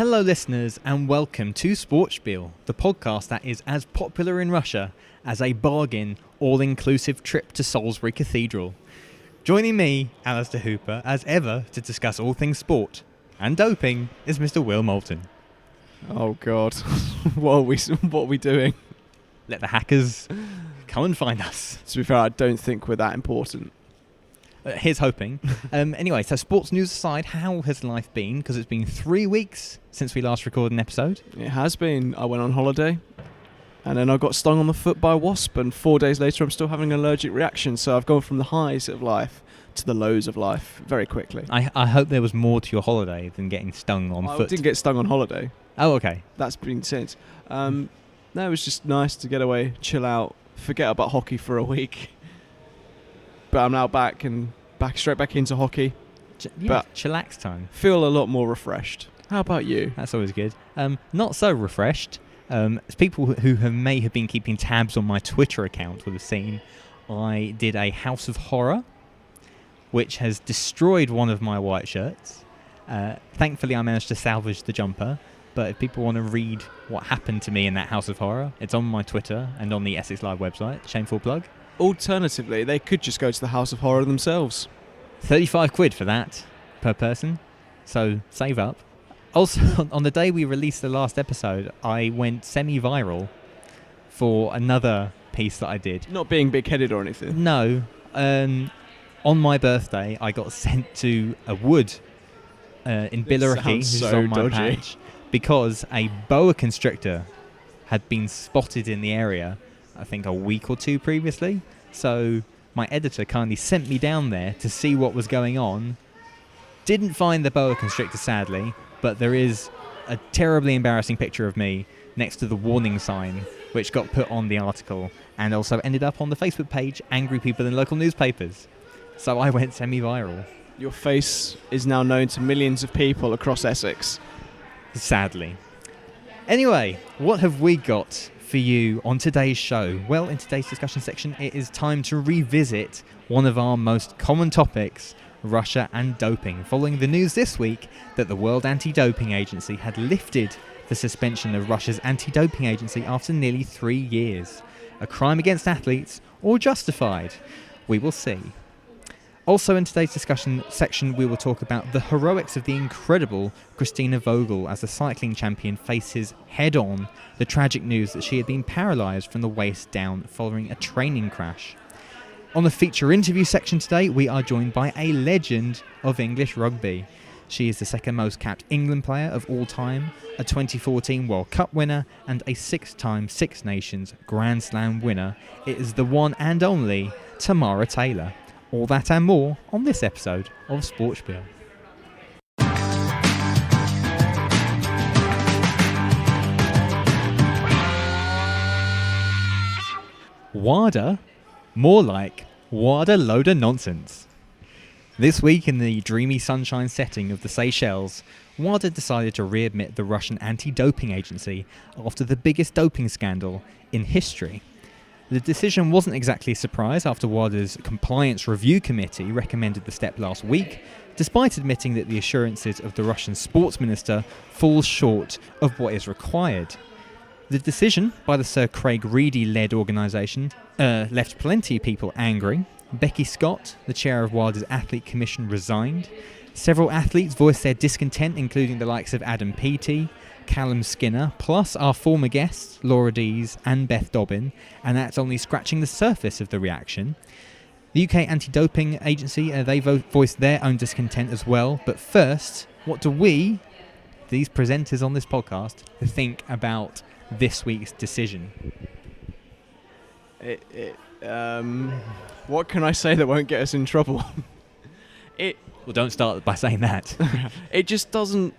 Hello listeners and welcome to SportSpiel, the podcast that is as popular in Russia as a bargain, all-inclusive trip to Salisbury Cathedral. Joining me, Alasdair Hooper, as ever to discuss all things sport and doping is Mr. Will Moulton. Oh God, what are we doing? Let the hackers come and find us. To be fair, I don't think we're that important. Here's hoping. Anyway, so sports news aside, how has life been? Because it's been 3 weeks since we last recorded an episode. It has been. I went on holiday, and then I got stung on the foot by a wasp, and 4 days later I'm still having an allergic reaction. So I've gone from the highs of life to the lows of life very quickly. I hope there was more to your holiday than getting stung on foot. I didn't get stung on holiday. Oh, okay. That's been since. No, it was just nice to get away, chill out, forget about hockey for a week. But I'm now straight back into hockey. But chillax time. Feel a lot more refreshed. How about you? That's always good. Not so refreshed. As people who may have been keeping tabs on my Twitter account would have seen, I did a House of Horror, which has destroyed one of my white shirts. Thankfully, I managed to salvage the jumper. But if people want to read what happened to me in that House of Horror, it's on my Twitter and on the Essex Live website. Shameful plug. Alternatively, they could just go to the House of Horror themselves. 35 quid for that per person. So save up. Also, on the day we released the last episode, I went semi-viral for another piece that I did. Not being big-headed or anything. No. On my birthday, I got sent to a wood in Billericay, which is on my patch, because a boa constrictor had been spotted in the area, I think a week or two previously. So my editor kindly sent me down there to see what was going on. Didn't find the boa constrictor, sadly, but there is a terribly embarrassing picture of me next to the warning sign, which got put on the article and also ended up on the Facebook page, Angry People in Local Newspapers. So I went semi-viral. Your face is now known to millions of people across Essex. Sadly. Anyway, what have we got for you on today's show? Well, in today's discussion section, it is time to revisit one of our most common topics, Russia and doping, following the news this week that the World Anti-Doping Agency had lifted the suspension of Russia's anti-doping agency after nearly 3 years. A crime against athletes, or justified? We will see. Also in today's discussion section, we will talk about the heroics of the incredible Kristina Vogel as the cycling champion faces head-on the tragic news that she had been paralysed from the waist down following a training crash. On the feature interview section today, we are joined by a legend of English rugby. She is the second most capped England player of all time, a 2014 World Cup winner, and a 6-time Six Nations Grand Slam winner. It is the one and only Tamara Taylor. All that and more on this episode of SportSpiel. WADA? More like WADA load of nonsense. This week in the dreamy sunshine setting of the Seychelles, WADA decided to readmit the Russian anti-doping agency after the biggest doping scandal in history. The decision wasn't exactly a surprise after WADA's Compliance Review Committee recommended the step last week, despite admitting that the assurances of the Russian sports minister fall short of what is required. The decision by the Sir Craig Reedy-led organisation left plenty of people angry. Becky Scott, the chair of WADA's Athlete Commission, resigned. Several athletes voiced their discontent, including the likes of Adam Peaty, Callum Skinner, plus our former guests, Laura Dees and Beth Dobbin, and that's only scratching the surface of the reaction. The UK Anti-Doping Agency, they voiced their own discontent as well, but first, what do we, these presenters on this podcast, think about this week's decision? What can I say that won't get us in trouble? Well, don't start by saying that. It just doesn't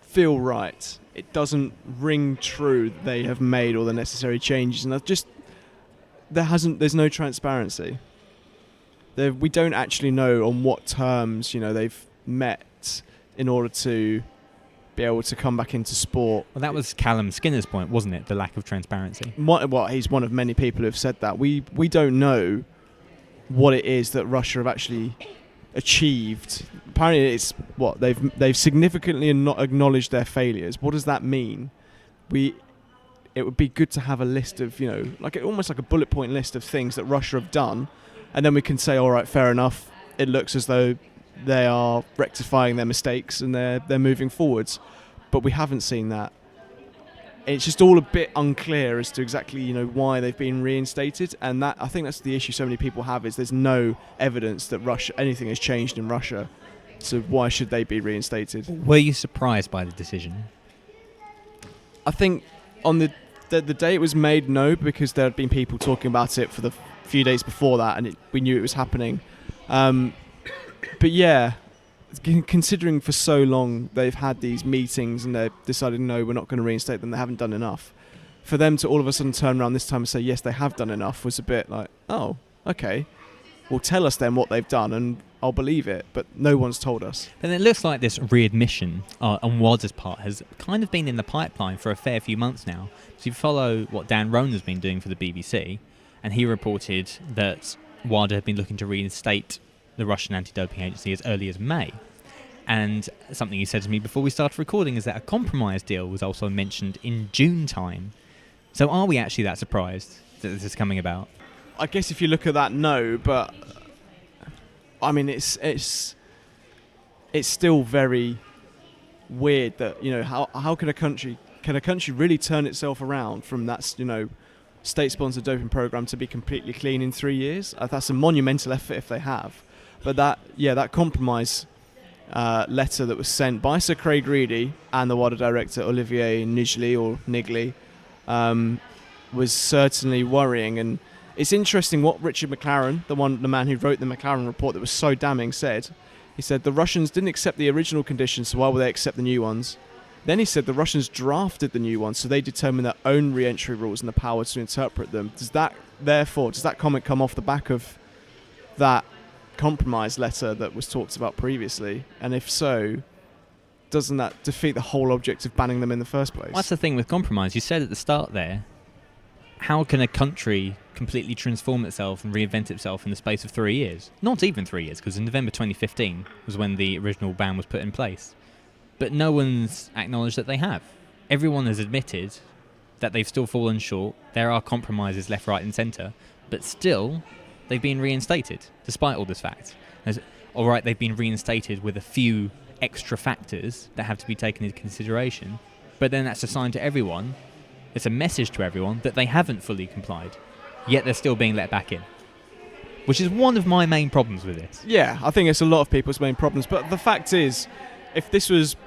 feel right. It doesn't ring true that they have made all the necessary changes, and there's no transparency. We don't actually know on what terms they've met in order to be able to come back into sport. Well, that was Callum Skinner's point, wasn't it? The lack of transparency. Well, he's one of many people who have said that. We don't know what it is that Russia have actually achieved. Apparently, it's what they've significantly not acknowledged their failures. What does that mean? It would be good to have a list of, almost like a bullet point list of things that Russia have done, and then we can say, all right, fair enough. It looks as though they are rectifying their mistakes and they're moving forwards, but we haven't seen that. It's just all a bit unclear as to exactly why they've been reinstated, and that I think that's the issue so many people have, is there's no evidence that anything has changed in Russia. So why should they be reinstated? Were you surprised by the decision? I think on the day it was made, no, because there had been people talking about it for the few days before that, and we knew it was happening. But yeah, considering for so long they've had these meetings and they've decided, no, we're not going to reinstate them, they haven't done enough. For them to all of a sudden turn around this time and say, yes, they have done enough, was a bit like, oh, okay. Well, tell us then what they've done and I'll believe it, but no one's told us. And it looks like this readmission on WADA's part has kind of been in the pipeline for a fair few months now. So you follow what Dan Roan has been doing for the BBC, and he reported that WADA had been looking to reinstate the Russian anti-doping agency as early as May. And something he said to me before we started recording is that a compromise deal was also mentioned in June time. So are we actually that surprised that this is coming about? I guess if you look at that, no, but I mean, it's still very weird that how can a country really turn itself around from that state-sponsored doping program to be completely clean in 3 years? That's a monumental effort if they have. But that compromise letter that was sent by Sir Craig Reedy and the WADA director Olivier Nigley was certainly worrying. And it's interesting what Richard McLaren, the man who wrote the McLaren report that was so damning, said. He said the Russians didn't accept the original conditions, so why would they accept the new ones? Then he said the Russians drafted the new ones, so they determined their own re-entry rules and the power to interpret them. Does that comment come off the back of that compromise letter that was talked about previously? And if so, doesn't that defeat the whole object of banning them in the first place? That's the thing with compromise. You said at the start there, how can a country completely transform itself and reinvent itself in the space of 3 years? Not even 3 years, because in November 2015 was when the original ban was put in place. But no one's acknowledged that they have. Everyone has admitted that they've still fallen short. There are compromises left, right and centre, but still they've been reinstated, despite all this fact. All right, they've been reinstated with a few extra factors that have to be taken into consideration, but then that's a sign to everyone, it's a message to everyone that they haven't fully complied, yet they're still being let back in. Which is one of my main problems with this. Yeah, I think it's a lot of people's main problems, but the fact is, if this was,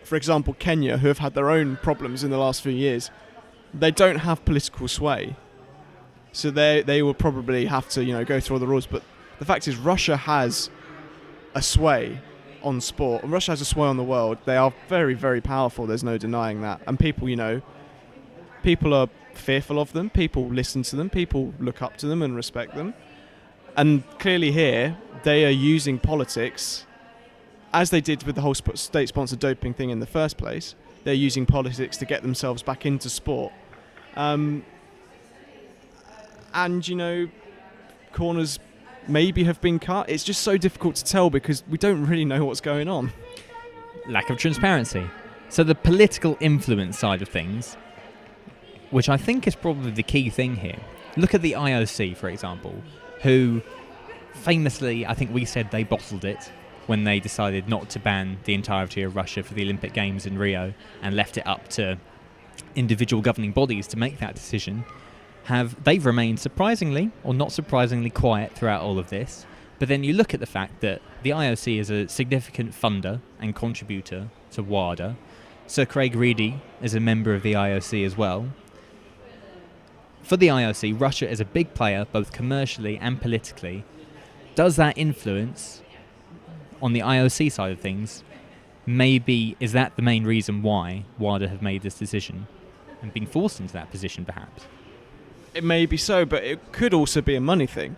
for example, Kenya, who have had their own problems in the last few years, they don't have political sway. So they will probably have to, go through all the rules. But the fact is, Russia has a sway on sport, and Russia has a sway on the world. They are very, very powerful. There's no denying that. And people, people are fearful of them. People listen to them. People look up to them and respect them. And clearly here, they are using politics, as they did with the whole state-sponsored doping thing in the first place. They're using politics to get themselves back into sport. And, corners maybe have been cut. It's just so difficult to tell because we don't really know what's going on. Lack of transparency. So the political influence side of things, which I think is probably the key thing here. Look at the IOC, for example, who famously, I think we said they bottled it when they decided not to ban the entirety of Russia for the Olympic Games in Rio and left it up to individual governing bodies to make that decision. They've remained surprisingly or not surprisingly quiet throughout all of this. But then you look at the fact that the IOC is a significant funder and contributor to WADA. Sir Craig Reedy is a member of the IOC as well. For the IOC, Russia is a big player both commercially and politically. Does that influence on the IOC side of things? Maybe is that the main reason why WADA have made this decision and been forced into that position perhaps? It may be so, but it could also be a money thing.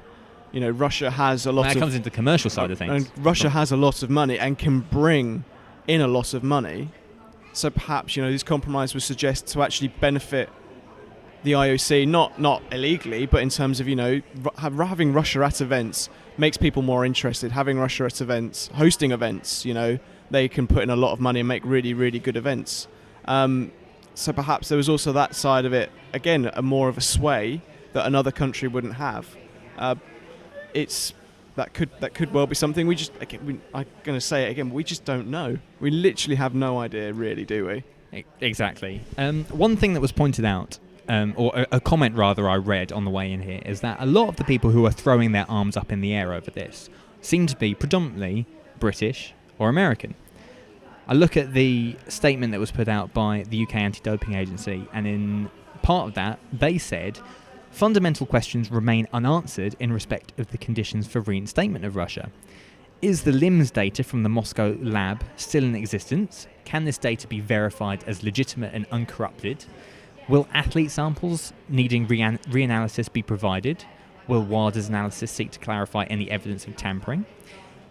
Russia has a lot that comes into the commercial side of things. And Russia has a lot of money and can bring in a lot of money. So perhaps, this compromise would suggest to actually benefit the IOC, not illegally, but in terms of, having Russia at events makes people more interested. Having Russia at events, hosting events, they can put in a lot of money and make really, really good events. So perhaps there was also that side of it, again, more of a sway that another country wouldn't have. That could well be something. I'm going to say it again, we just don't know. We literally have no idea, really, do we? Exactly. One thing that was pointed out, or a comment rather I read on the way in here, is that a lot of the people who are throwing their arms up in the air over this seem to be predominantly British or American. I look at the statement that was put out by the UK Anti-Doping Agency, and in part of that, they said fundamental questions remain unanswered in respect of the conditions for reinstatement of Russia. Is the LIMS data from the Moscow lab still in existence? Can this data be verified as legitimate and uncorrupted? Will athlete samples needing reanalysis be provided? Will WADA's analysis seek to clarify any evidence of tampering?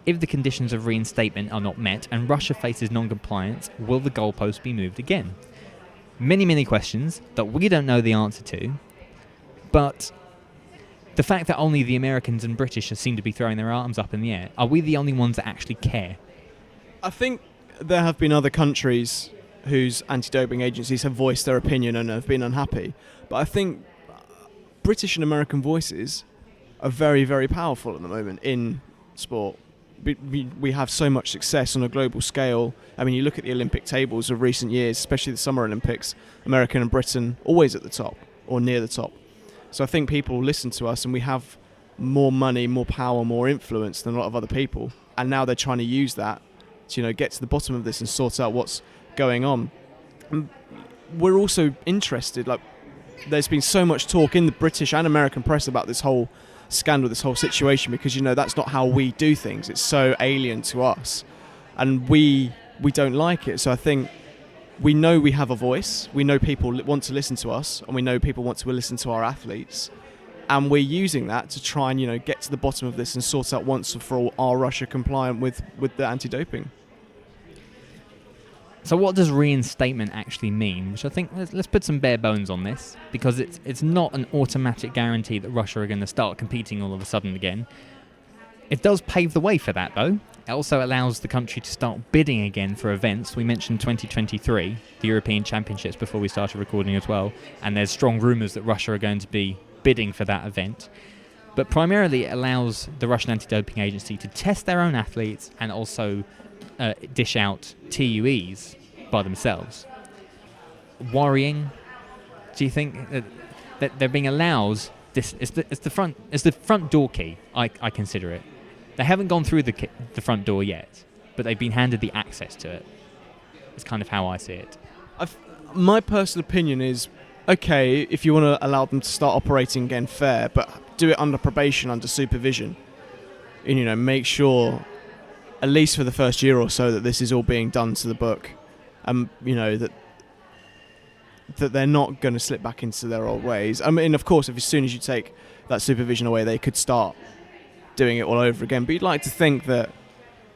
If the conditions of reinstatement are not met and Russia faces non-compliance, will the goalpost be moved again? Many, many questions that we don't know the answer to, but the fact that only the Americans and British seem to be throwing their arms up in the air, are we the only ones that actually care? I think there have been other countries whose anti-doping agencies have voiced their opinion and have been unhappy, but I think British and American voices are very, very powerful at the moment in sport. We have so much success on a global scale. I mean, you look at the Olympic tables of recent years, especially the Summer Olympics, America and Britain always at the top or near the top. So I think people listen to us, and we have more money, more power, more influence than a lot of other people. And now they're trying to use that to, get to the bottom of this and sort out what's going on. And we're also interested. There's been so much talk in the British and American press about this whole scandal, this whole situation, because that's not how we do things. It's so alien to us, and we don't like it. So I think we know we have a voice, we know people want to listen to us, and we know people want to listen to our athletes, and we're using that to try and get to the bottom of this and sort out once and for all, are Russia compliant with the anti-doping. So what does reinstatement actually mean? Which I think, let's put some bare bones on this, because it's not an automatic guarantee that Russia are going to start competing all of a sudden again. It does pave the way for that, though. It also allows the country to start bidding again for events. We mentioned 2023, the European Championships, before we started recording as well, and there's strong rumours that Russia are going to be bidding for that event. But primarily it allows the Russian Anti-Doping Agency to test their own athletes and also dish out TUEs by themselves. Worrying? Do you think that they're being allowed this? It's the front door key. I consider it. They haven't gone through the front door yet, but they've been handed the access to it. It's kind of how I see it. My personal opinion is, okay, if you want to allow them to start operating again, fair, but do it under probation, under supervision, and make sure, at least for the first year or so, that this is all being done to the book, that they're not going to slip back into their old ways. I mean, of course, as soon as you take that supervision away, they could start doing it all over again. But you'd like to think that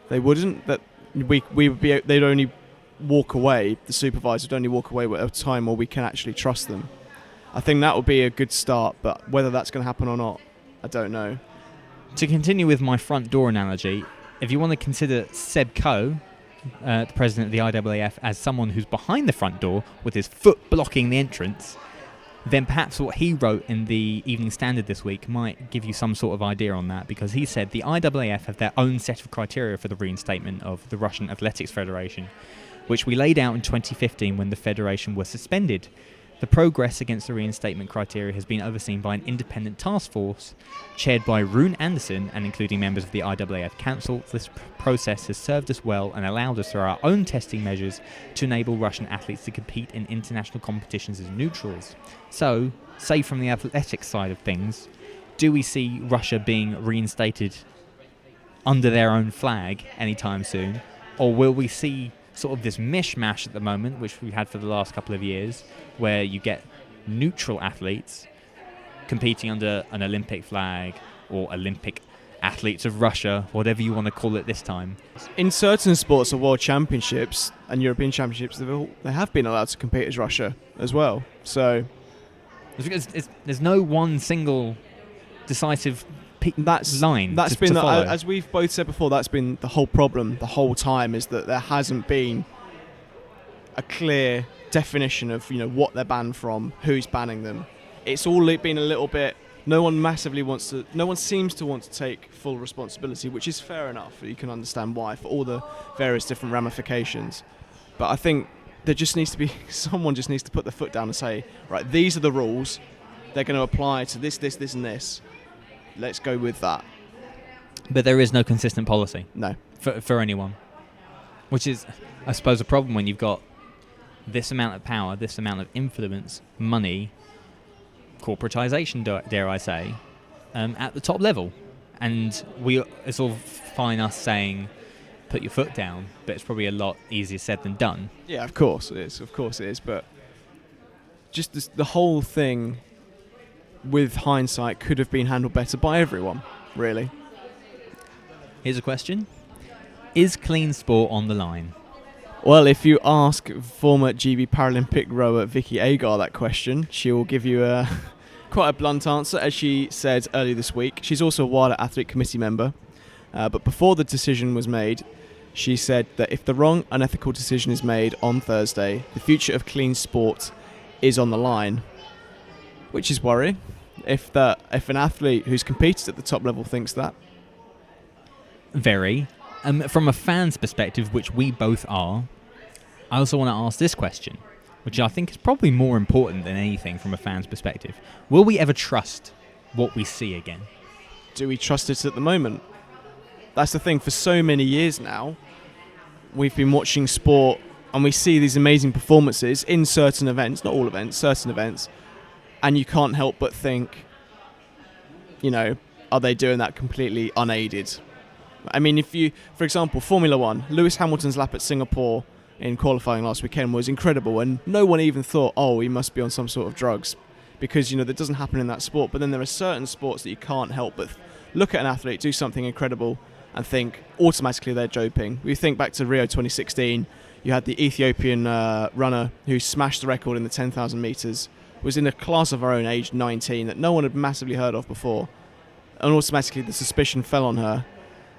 they wouldn't. That they'd only walk away. The supervisor would only walk away at a time where we can actually trust them. I think that would be a good start. But whether that's going to happen or not, I don't know. To continue with my front door analogy, if you want to consider Seb Coe, the president of the IAAF, as someone who's behind the front door with his foot blocking the entrance, then perhaps what he wrote in the Evening Standard this week might give you some sort of idea on that, because he said the IAAF have their own set of criteria for the reinstatement of the Russian Athletics Federation, which we laid out in 2015 when the federation was suspended. The progress against the reinstatement criteria has been overseen by an independent task force chaired by Rune Anderson and including members of the IAAF Council. This process has served us well and allowed us through our own testing measures to enable Russian athletes to compete in international competitions as neutrals. So, say from the athletics side of things, do we see Russia being reinstated under their own flag anytime soon? Or will we see sort of this mishmash at the moment, which we've had for the last couple of years, where you get neutral athletes competing under an Olympic flag or Olympic athletes of Russia, whatever you want to call it this time? In certain sports, the World Championships and European Championships, they have been allowed to compete as Russia as well. So, There's no one single decisive line. That's to been follow. as we've both said before. That's been the whole problem the whole time, is that there hasn't been a clear definition of what they're banned from, who's banning them. It's all been a little bit. No one seems to want to take full responsibility, which is fair enough. You can understand why, for all the various different ramifications. But I think there just needs to be someone just needs to put their foot down and say, right, these are the rules. They're going to apply to this, and this. Let's go with that. But there is no consistent policy. No. For anyone. Which is, I suppose, a problem when you've got this amount of power, this amount of influence, money, corporatisation, dare I say, at the top level. And it's all fine us saying, put your foot down, but it's probably a lot easier said than done. Yeah, of course it is. But just the whole thing, with hindsight, could have been handled better by everyone, really. Here's a question. Is clean sport on the line? Well, if you ask former GB Paralympic rower Vicky Agar that question, she will give you quite a blunt answer, as she said earlier this week. She's also a WADA Athlete Committee member. But before the decision was made, she said that if the wrong, unethical decision is made on Thursday, the future of clean sport is on the line. Which is worrying, if an athlete who's competed at the top level thinks that. Very. From a fan's perspective, which we both are, I also want to ask this question, which I think is probably more important than anything from a fan's perspective. Will we ever trust what we see again? Do we trust it at the moment? That's the thing. For so many years now, we've been watching sport and we see these amazing performances in certain events, not all events, certain events, and you can't help but think, are they doing that completely unaided? I mean, for example, Formula One, Lewis Hamilton's lap at Singapore in qualifying last weekend was incredible, and no one even thought, he must be on some sort of drugs, because, that doesn't happen in that sport. But then there are certain sports that you can't help but look at an athlete do something incredible and think automatically they're doping. We think back to Rio 2016, you had the Ethiopian runner who smashed the record in the 10,000 metres, was in a class of her own, age 19, that no one had massively heard of before, and automatically the suspicion fell on her.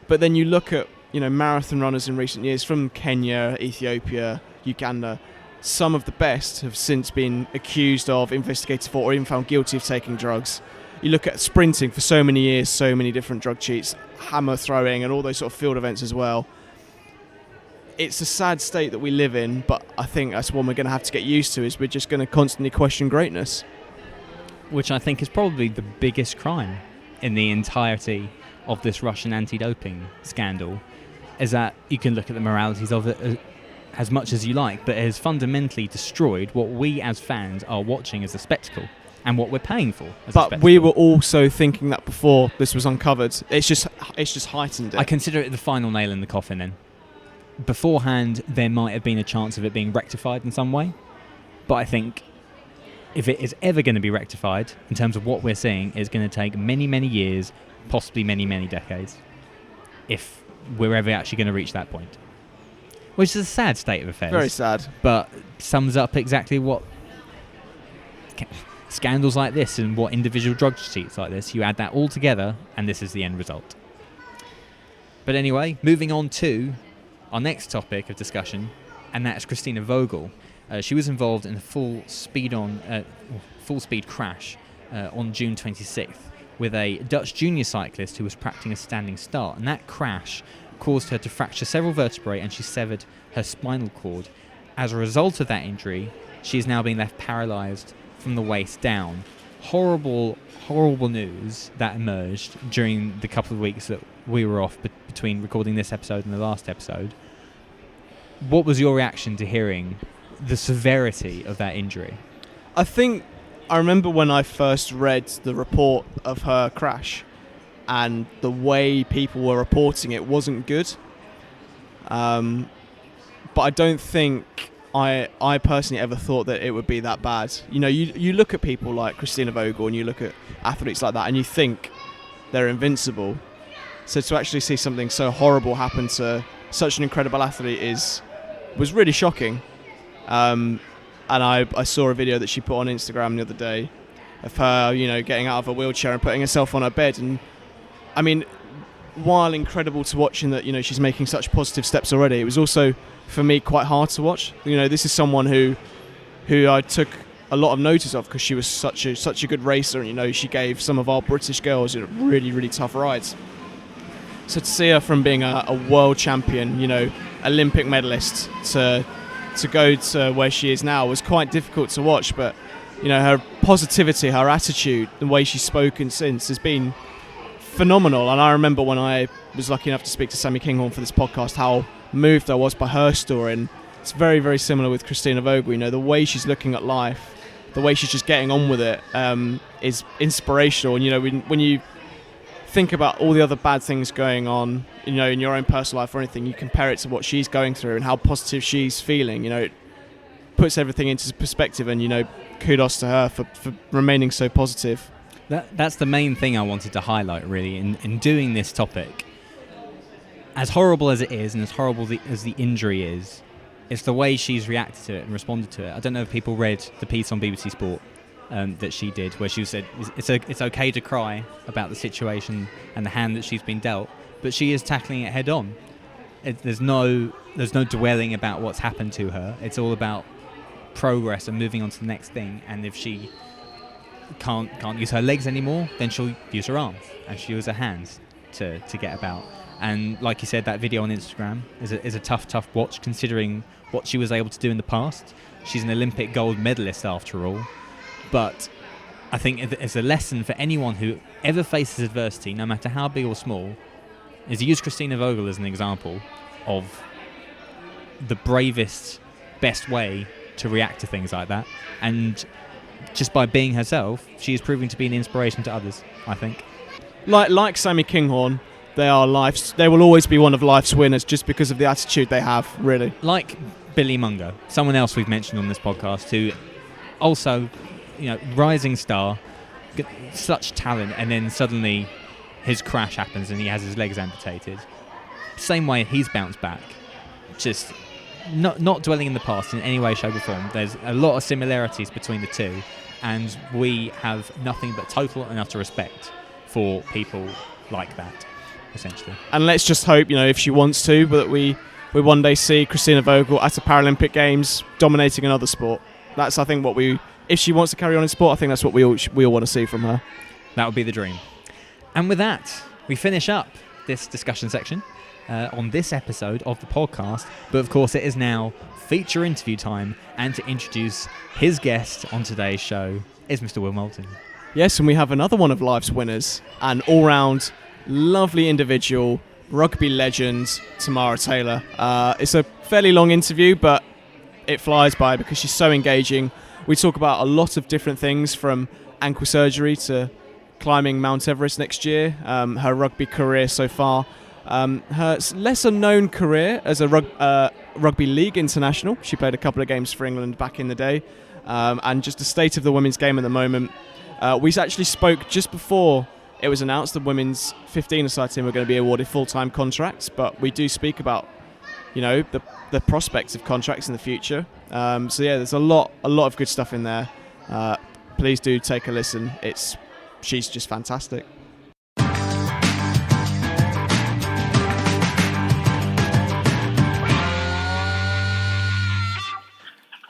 But then you look at marathon runners in recent years from Kenya, Ethiopia, Uganda. Some of the best have since been accused of, investigated for, or even found guilty of taking drugs. You look at sprinting for so many years, so many different drug cheats, hammer throwing, and all those sort of field events as well. It's a sad state that we live in, but I think that's one we're going to have to get used to, is we're just going to constantly question greatness. Which I think is probably the biggest crime in the entirety of this Russian anti-doping scandal, is that you can look at the moralities of it as much as you like, but it has fundamentally destroyed what we as fans are watching as a spectacle and what we're paying for as a spectacle. But we were also thinking that before this was uncovered. It's just heightened it. I consider it the final nail in the coffin then. Beforehand, there might have been a chance of it being rectified in some way, but I think if it is ever going to be rectified, in terms of what we're seeing, it's going to take many, many years, possibly many, many decades, if we're ever actually going to reach that point. Which is a sad state of affairs. Very sad. But sums up exactly what scandals like this and what individual drug cheats like this, you add that all together, and this is the end result. But anyway, moving on to our next topic of discussion, and that's Kristina Vogel. She was involved in a full speed crash on June 26th with a Dutch junior cyclist who was practicing a standing start, and that crash caused her to fracture several vertebrae and she severed her spinal cord. As a result of that injury, she is now being left paralysed from the waist down. Horrible, horrible news that emerged during the couple of weeks that we were off between recording this episode and the last episode. What was your reaction to hearing the severity of that injury? I remember when I first read the report of her crash, and the way people were reporting it wasn't good. But I don't think I personally ever thought that it would be that bad. You look at people like Kristina Vogel and you look at athletes like that and you think they're invincible. So to actually see something so horrible happen to such an incredible athlete was really shocking. And I saw a video that she put on Instagram the other day of her, getting out of a wheelchair and putting herself on her bed. And I mean, while incredible to watch in that, she's making such positive steps already, it was also, for me, quite hard to watch. This is someone who I took a lot of notice of because she was such a good racer, and she gave some of our British girls really, really tough rides. So to see her from being a world champion, Olympic medalist, to go to where she is now was quite difficult to watch. But her positivity, her attitude, the way she's spoken since has been phenomenal. And I remember when I was lucky enough to speak to Sammy Kinghorn for this podcast, how moved I was by her story. And it's very, very similar with Kristina Vogel. The way she's looking at life, the way she's just getting on with it, is inspirational. And when you think about all the other bad things going on, in your own personal life or anything, you compare it to what she's going through and how positive she's feeling. It puts everything into perspective. And kudos to her for remaining so positive. That's the main thing I wanted to highlight, really, in doing this topic. As horrible as it is, and as horrible as the injury is, it's the way she's reacted to it and responded to it. I don't know if people read the piece on BBC Sport that she did, where she said it's okay to cry about the situation and the hand that she's been dealt, but she is tackling it head on. There's no dwelling about what's happened to her. It's all about progress and moving on to the next thing. And if she can't use her legs anymore, then she'll use her arms and she'll use her hands to get about. And like you said, that video on Instagram is a tough watch, considering what she was able to do in the past. She's an Olympic gold medalist after all. But I think it's a lesson for anyone who ever faces adversity, no matter how big or small, is to use Kristina Vogel as an example of the bravest, best way to react to things like that. And just by being herself, she is proving to be an inspiration to others, I think. Like Sammy Kinghorn, they will always be one of life's winners just because of the attitude they have, really. Like Billy Mungo, someone else we've mentioned on this podcast, who also, rising star, such talent, and then suddenly his crash happens and he has his legs amputated. Same way he's bounced back. Just not dwelling in the past in any way, shape or form. There's a lot of similarities between the two, and we have nothing but total and utter respect for people like that, essentially. And let's just hope, if she wants to, but we one day see Kristina Vogel at the Paralympic Games dominating another sport. That's, I think, if she wants to carry on in sport, I think that's what we all want to see from her. That would be the dream. And with that, we finish up this discussion section on this episode of the podcast. But of course, it is now feature interview time, and to introduce his guest on today's show is Mr. Will Moulton. Yes, and we have another one of life's winners, an all-round lovely individual, rugby legend, Tamara Taylor. It's a fairly long interview, but it flies by because she's so engaging. We talk about a lot of different things, from ankle surgery to climbing Mount Everest next year, her rugby career so far, her lesser known career as a rugby league international. She played a couple of games for England back in the day, and just the state of the women's game at the moment. We actually spoke just before it was announced the women's 15-a-side team were going to be awarded full-time contracts, but we do speak about, the prospects of contracts in the future. So yeah, there's a lot of good stuff in there. Please do take a listen. She's just fantastic.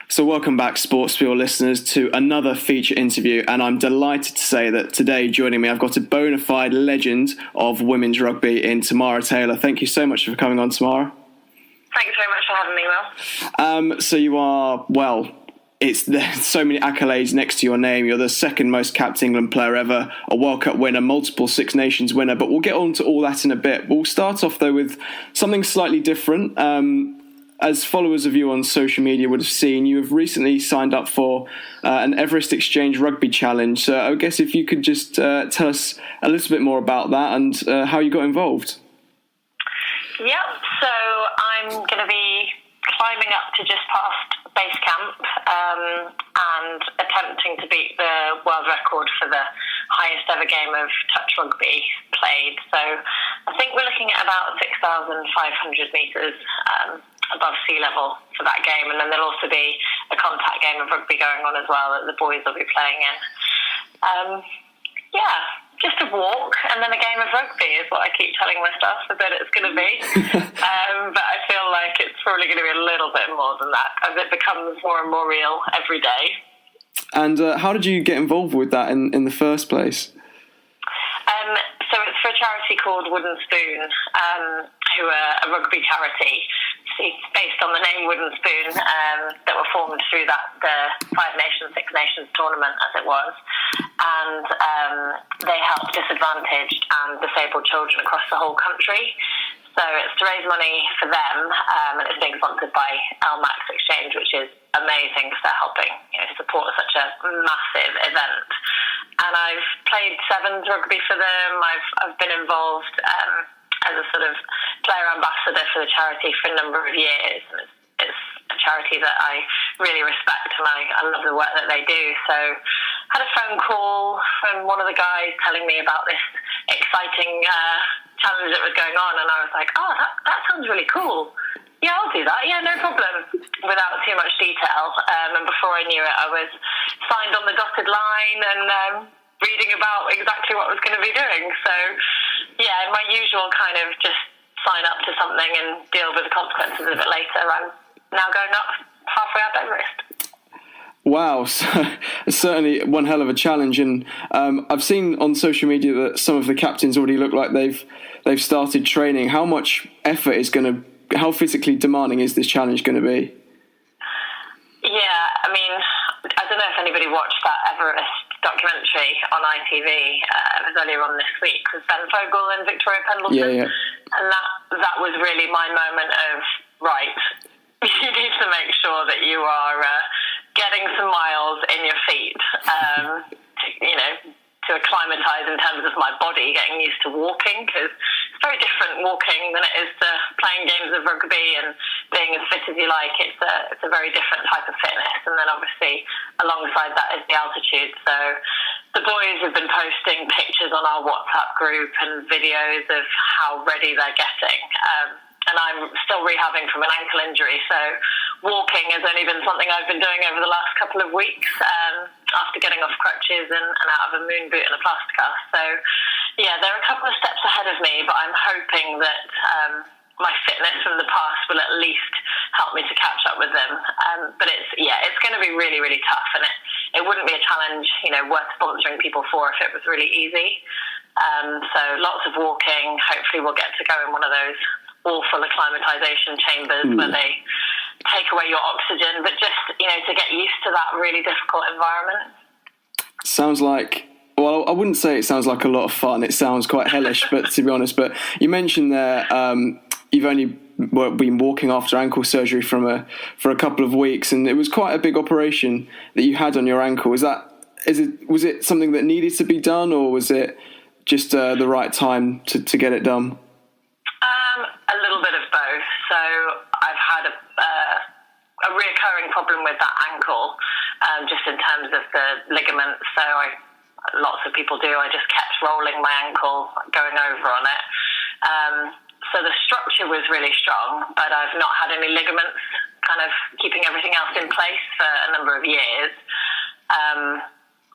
So welcome back, SportSpiel listeners, to another feature interview, and I'm delighted to say that today joining me I've got a bona fide legend of women's rugby in Tamara Taylor. Thank you so much for coming on, Tamara. Thanks very much for having me, Will. So you are, there's so many accolades next to your name. You're the second most capped England player ever, a World Cup winner, multiple Six Nations winner, but we'll get on to all that in a bit. We'll start off though with something slightly different. As followers of you on social media would have seen, you have recently signed up for an Everest Exchange Rugby Challenge. So I guess if you could just tell us a little bit more about that and how you got involved. Yep, so I'm going to be climbing up to just past base camp and attempting to beat the world record for the highest ever game of touch rugby played. So I think we're looking at about 6,500 metres above sea level for that game, and then there'll also be a contact game of rugby going on as well that the boys will be playing in. Yeah, just a walk and then a game of rugby is what I keep telling myself that it's going to be. But I feel like it's probably going to be a little bit more than that as it becomes more and more real every day. And how did you get involved with that in the first place? So it's for a charity called Wooden Spoon, who are a rugby charity. It's based on the name Wooden Spoon, that were formed through the Five Nations, Six Nations tournament, as it was. And they help disadvantaged and disabled children across the whole country. So it's to raise money for them, and it's being sponsored by Max Exchange, which is amazing because they're helping support such a massive event. And I've played sevens rugby for them. I've been involved as a sort of player ambassador for the charity for a number of years. And it's a charity that I really respect, and I love the work that they do. So I had a phone call from one of the guys telling me about this exciting challenge that was going on, and I was like, oh, that sounds really cool. Yeah, I'll do that. Yeah, no problem. Without too much detail. And before I knew it, I was signed on the dotted line and reading about exactly what I was going to be doing. So, yeah, my usual kind of just sign up to something and deal with the consequences of it later. I'm now going up halfway up Everest. Wow, so certainly one hell of a challenge. And I've seen on social media that some of the captains already look like they've started training. How much effort how physically demanding is this challenge going to be? Yeah, I mean, I don't know if anybody watched that Everest documentary on ITV. It was earlier on this week with Ben Vogel and Victoria Pendleton. Yeah. And that was really my moment of, right, you need to make sure that you are getting some miles in your feet, to acclimatise in terms of my body, getting used to walking, because it's very different walking than it is to playing games of rugby and being as fit as you like. It's a very different type of fitness. And then obviously alongside that is the altitude. So the boys have been posting pictures on our WhatsApp group and videos of how ready they're getting. And I'm still rehabbing from an ankle injury, so walking has only been something I've been doing over the last couple of weeks after getting off crutches and out of a moon boot and a plaster cast. So, yeah, they're a couple of steps ahead of me, but I'm hoping that my fitness from the past will at least help me to catch up with them. But it's going to be really, really tough, and it wouldn't be a challenge, worth sponsoring people for if it was really easy. So lots of walking. Hopefully we'll get to go in one of those awful acclimatization chambers where they take away your oxygen, but just to get used to that really difficult environment. Sounds like, well, I wouldn't say it sounds like a lot of fun. It sounds quite hellish, but to be honest. But you mentioned there you've only been walking after ankle surgery for a couple of weeks, and it was quite a big operation that you had on your ankle. Was it something that needed to be done, or was it just the right time to get it done? A little bit of both. So I've had a reoccurring problem with that ankle, just in terms of the ligaments. So lots of people do. I just kept rolling my ankle, going over on it. So the structure was really strong, but I've not had any ligaments kind of keeping everything else in place for a number of years.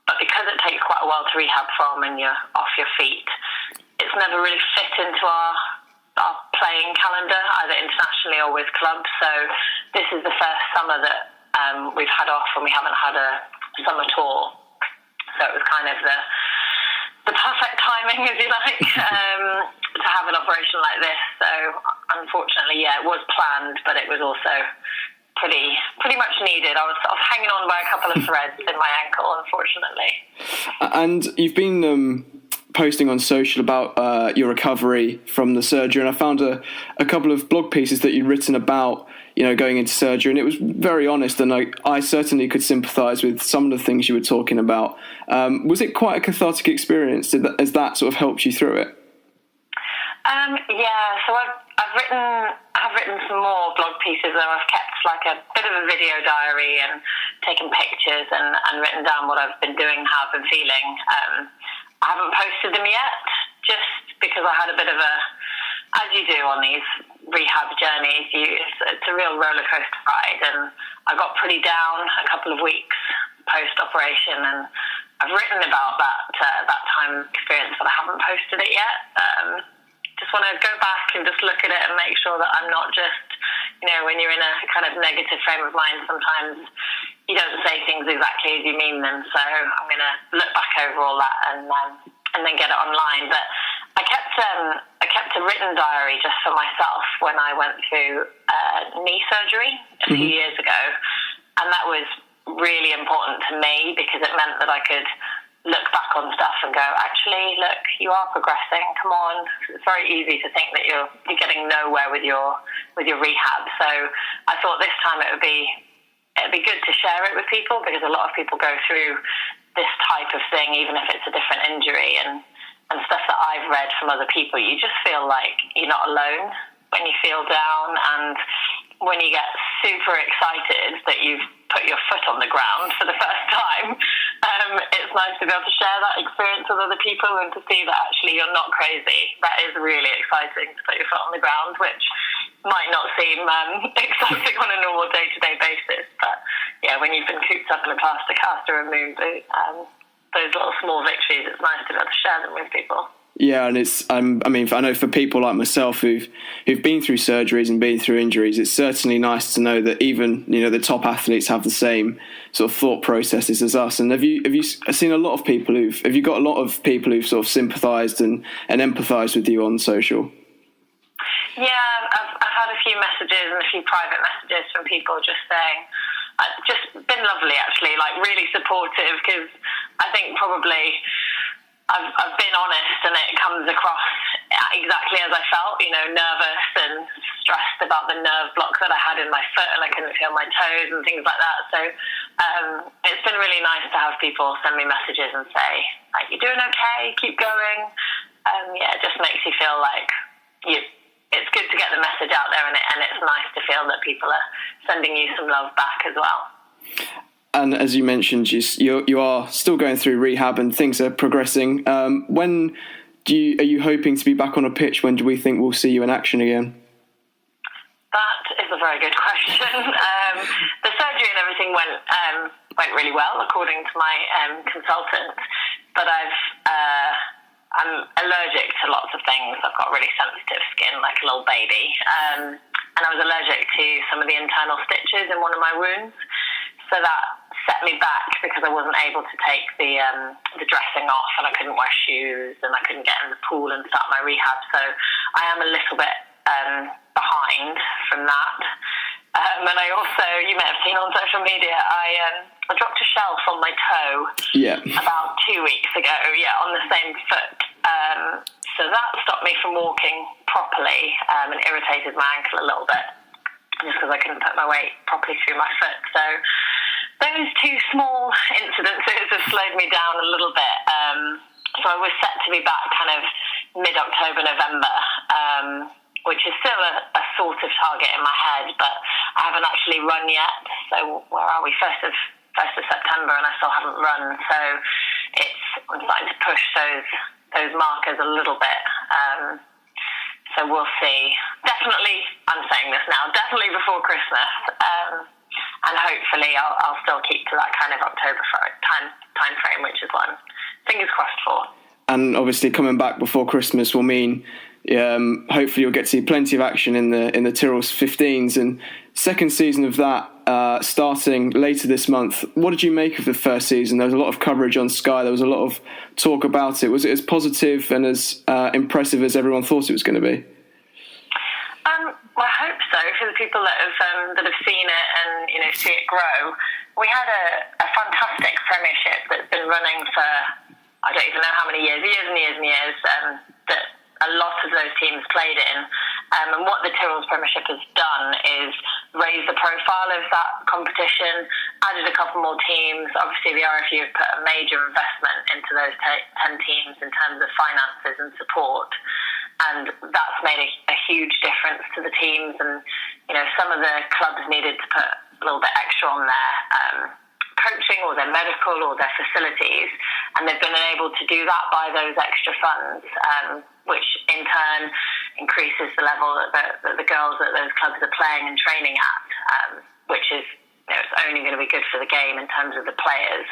But because it takes quite a while to rehab from and you're off your feet, it's never really fit into our playing calendar, either internationally or with clubs. So this is the first summer that we've had off, and we haven't had a summer tour. So it was kind of the perfect timing, if you like, to have an operation like this. So unfortunately, it was planned, but it was also pretty much needed. I was sort of hanging on by a couple of threads in my ankle, unfortunately. And you've been posting on social about your recovery from the surgery, and I found a couple of blog pieces that you'd written about going into surgery, and it was very honest, and I certainly could sympathise with some of the things you were talking about. Was it quite a cathartic experience? Has that sort of helped you through it? So I've written some more blog pieces, and I've kept like a bit of a video diary and taken pictures and written down what I've been doing, how I've been feeling. I haven't posted them yet, just because I had a bit of as you do on these rehab journeys, it's a real roller coaster ride, and I got pretty down a couple of weeks post-operation, and I've written about that time experience, but I haven't posted it yet. Just want to go back and just look at it and make sure that I'm not just, when you're in a kind of negative frame of mind, sometimes you don't say things exactly as you mean them. So I'm going to look back over all that and then get it online. But I kept a written diary just for myself when I went through knee surgery a few years ago, and that was really important to me because it meant that I could look back on stuff and go, actually, look, you are progressing. Come on. It's very easy to think that you're getting nowhere with your rehab. So I thought this time it'd be good to share it with people, because a lot of people go through this type of thing, even if it's a different injury, and stuff that I've read from other people. You just feel like you're not alone when you feel down, and when you get super excited that you've put your foot on the ground for the first time. It's nice to be able to share that experience with other people and to see that actually you're not crazy. That is really exciting to put your foot on the ground, which might not seem exciting on a normal day-to-day basis. But yeah, when you've been cooped up in a plaster cast or a moon boot, those little small victories, it's nice to be able to share them with people. Yeah, and I know for people like myself who've been through surgeries and been through injuries, it's certainly nice to know that even the top athletes have the same sort of thought processes as us. And have you seen a lot of people have you got a lot of people who've sort of sympathised and empathised with you on social? Yeah, I've had a few messages and a few private messages from people just saying, just been lovely actually, like really supportive, because I think probably I've been honest and it comes across exactly as I felt, nervous and stressed about the nerve block that I had in my foot, and I couldn't feel my toes and things like that. So it's been really nice to have people send me messages and say, like, you're doing okay, keep going. It just makes you feel like it's good to get the message out there, and it's nice to feel that people are sending you some love back as well. And as you mentioned, you are still going through rehab and things are progressing. When are you hoping to be back on a pitch? When do we think we'll see you in action again? That is a very good question. The surgery and everything went really well, according to my consultant. But I'm allergic to lots of things. I've got really sensitive skin, like a little baby. And I was allergic to some of the internal stitches in one of my wounds. So that set me back because I wasn't able to take the dressing off, and I couldn't wear shoes, and I couldn't get in the pool and start my rehab. So I am a little bit behind from that. And I also, you may have seen on social media, I dropped a shelf on my toe about 2 weeks ago, on the same foot. So that stopped me from walking properly and irritated my ankle a little bit, just because I couldn't put my weight properly through my foot. So those two small incidences have slowed me down a little bit. So I was set to be back kind of mid-October, November, which is still a sort of target in my head, but I haven't actually run yet. So where are we? 1st of September, and I still haven't run. So I'm starting to push those markers a little bit. So we'll see. Definitely, I'm saying this now, definitely before Christmas. And hopefully I'll still keep to that kind of October time frame, which is what I'm fingers crossed for. And obviously coming back before Christmas will mean hopefully you'll get to see plenty of action in the Tyrrell's 15s, and second season of that starting later this month. What did you make of the first season? There was a lot of coverage on Sky. There was a lot of talk about it. Was it as positive and as impressive as everyone thought it was going to be? Well, I hope so, for the people that have seen it and see it grow. We had a fantastic premiership that's been running for I don't even know how many years and years, that a lot of those teams played in. And what the Tyrrell's Premiership has done is raise the profile of that competition, added a couple more teams. Obviously, the RFU have put a major investment into those 10 teams in terms of finances and support. And that's made a huge difference to the teams. And, some of the clubs needed to put a little bit extra on their coaching or their medical or their facilities. And they've been able to do that by those extra funds, which in turn increases the level that the girls at those clubs are playing and training at, which is it's only going to be good for the game in terms of the players.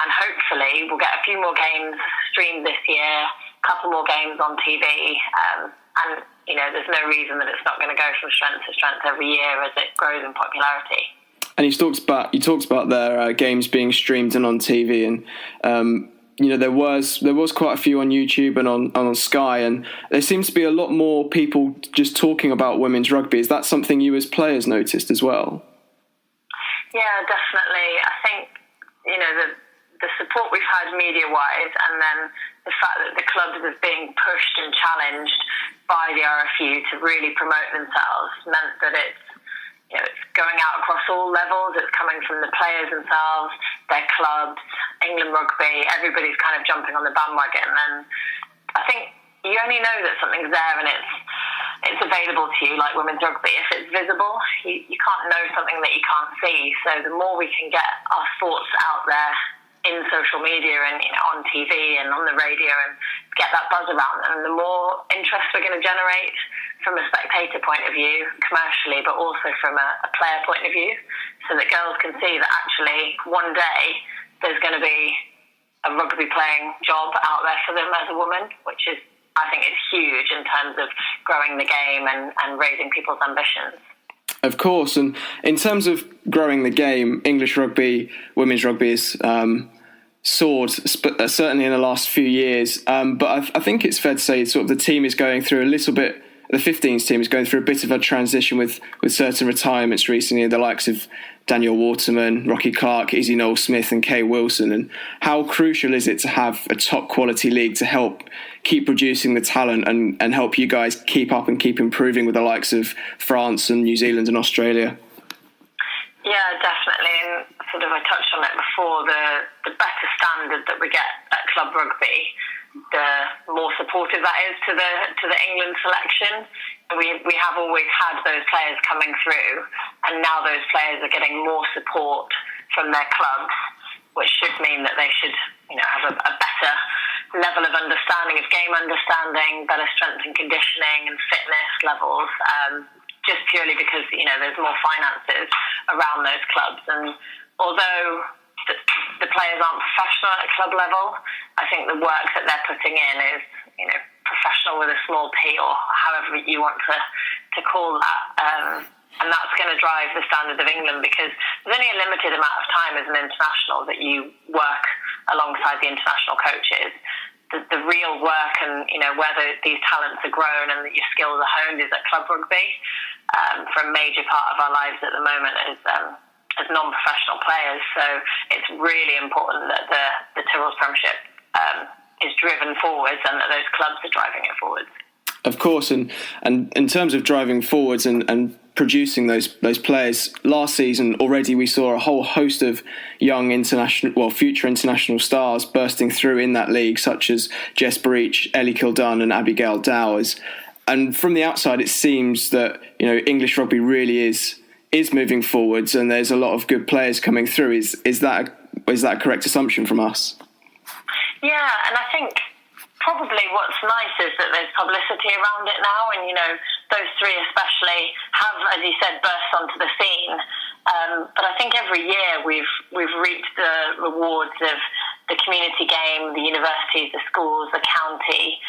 and hopefully we'll get a few more games streamed this year, a couple more games on TV, and there's no reason that it's not going to go from strength to strength every year as it grows in popularity. And you talked about their games being streamed and on TV, and there was quite a few on YouTube and on Sky, and there seems to be a lot more people just talking about women's rugby. Is that something you as players noticed as well? Yeah, definitely. I think the support we've had media-wise, and then the fact that the clubs are being pushed and challenged by the RFU to really promote themselves meant that it's going out across all levels. It's coming from the players themselves, their clubs, England Rugby. Everybody's kind of jumping on the bandwagon, and I think you only know that something's there and it's available to you, like women's rugby. If it's visible, you can't know something that you can't see. So the more we can get our sports out there in social media and on TV and on the radio and get that buzz around them, the more interest we're going to generate from a spectator point of view, commercially, but also from a player point of view, so that girls can see that actually one day there's going to be a rugby playing job out there for them as a woman, which is, I think, it's huge in terms of growing the game and raising people's ambitions. Of course, and in terms of growing the game, English rugby, women's rugby is soared, certainly in the last few years. But I think it's fair to say sort of the team is going through a little bit. The 15s team is going through a bit of a transition with certain retirements recently, the likes of Daniel Waterman, Rocky Clark, Izzy Knowles-Smith and Kay Wilson. And how crucial is it to have a top quality league to help keep producing the talent and help you guys keep up and keep improving with the likes of France and New Zealand and Australia? Yeah, definitely. And sort of I touched on it before, the better standard that we get at club rugby, the more supportive that is to the England selection. We have always had those players coming through, and now those players are getting more support from their clubs, which should mean that they should have a better level of understanding of game understanding, better strength and conditioning and fitness levels, just purely because there's more finances around those clubs. And although the players aren't professional at a club level, I think the work that they're putting in is professional with a small p, or however you want to call that. And that's going to drive the standard of England, because there's only a limited amount of time as an international that you work alongside the international coaches. The real work and where these talents are grown and that your skills are honed is at club rugby. For a major part of our lives at the moment as non-professional players, so it's really important that the Tyrrell's Premiership is driven forwards and that those clubs are driving it forwards. Of course, and in terms of driving forwards and producing those players, last season already we saw a whole host of young future international stars bursting through in that league, such as Jess Breach, Ellie Kildunn and Abigail Dowers. And from the outside, it seems that English rugby really is moving forwards, and there's a lot of good players coming through. Is that a correct assumption from us? Yeah, and I think probably what's nice is that there's publicity around it now, and those three especially have, as you said, burst onto the scene. But I think every year we've reaped the rewards of the community game, the universities, the schools, the county,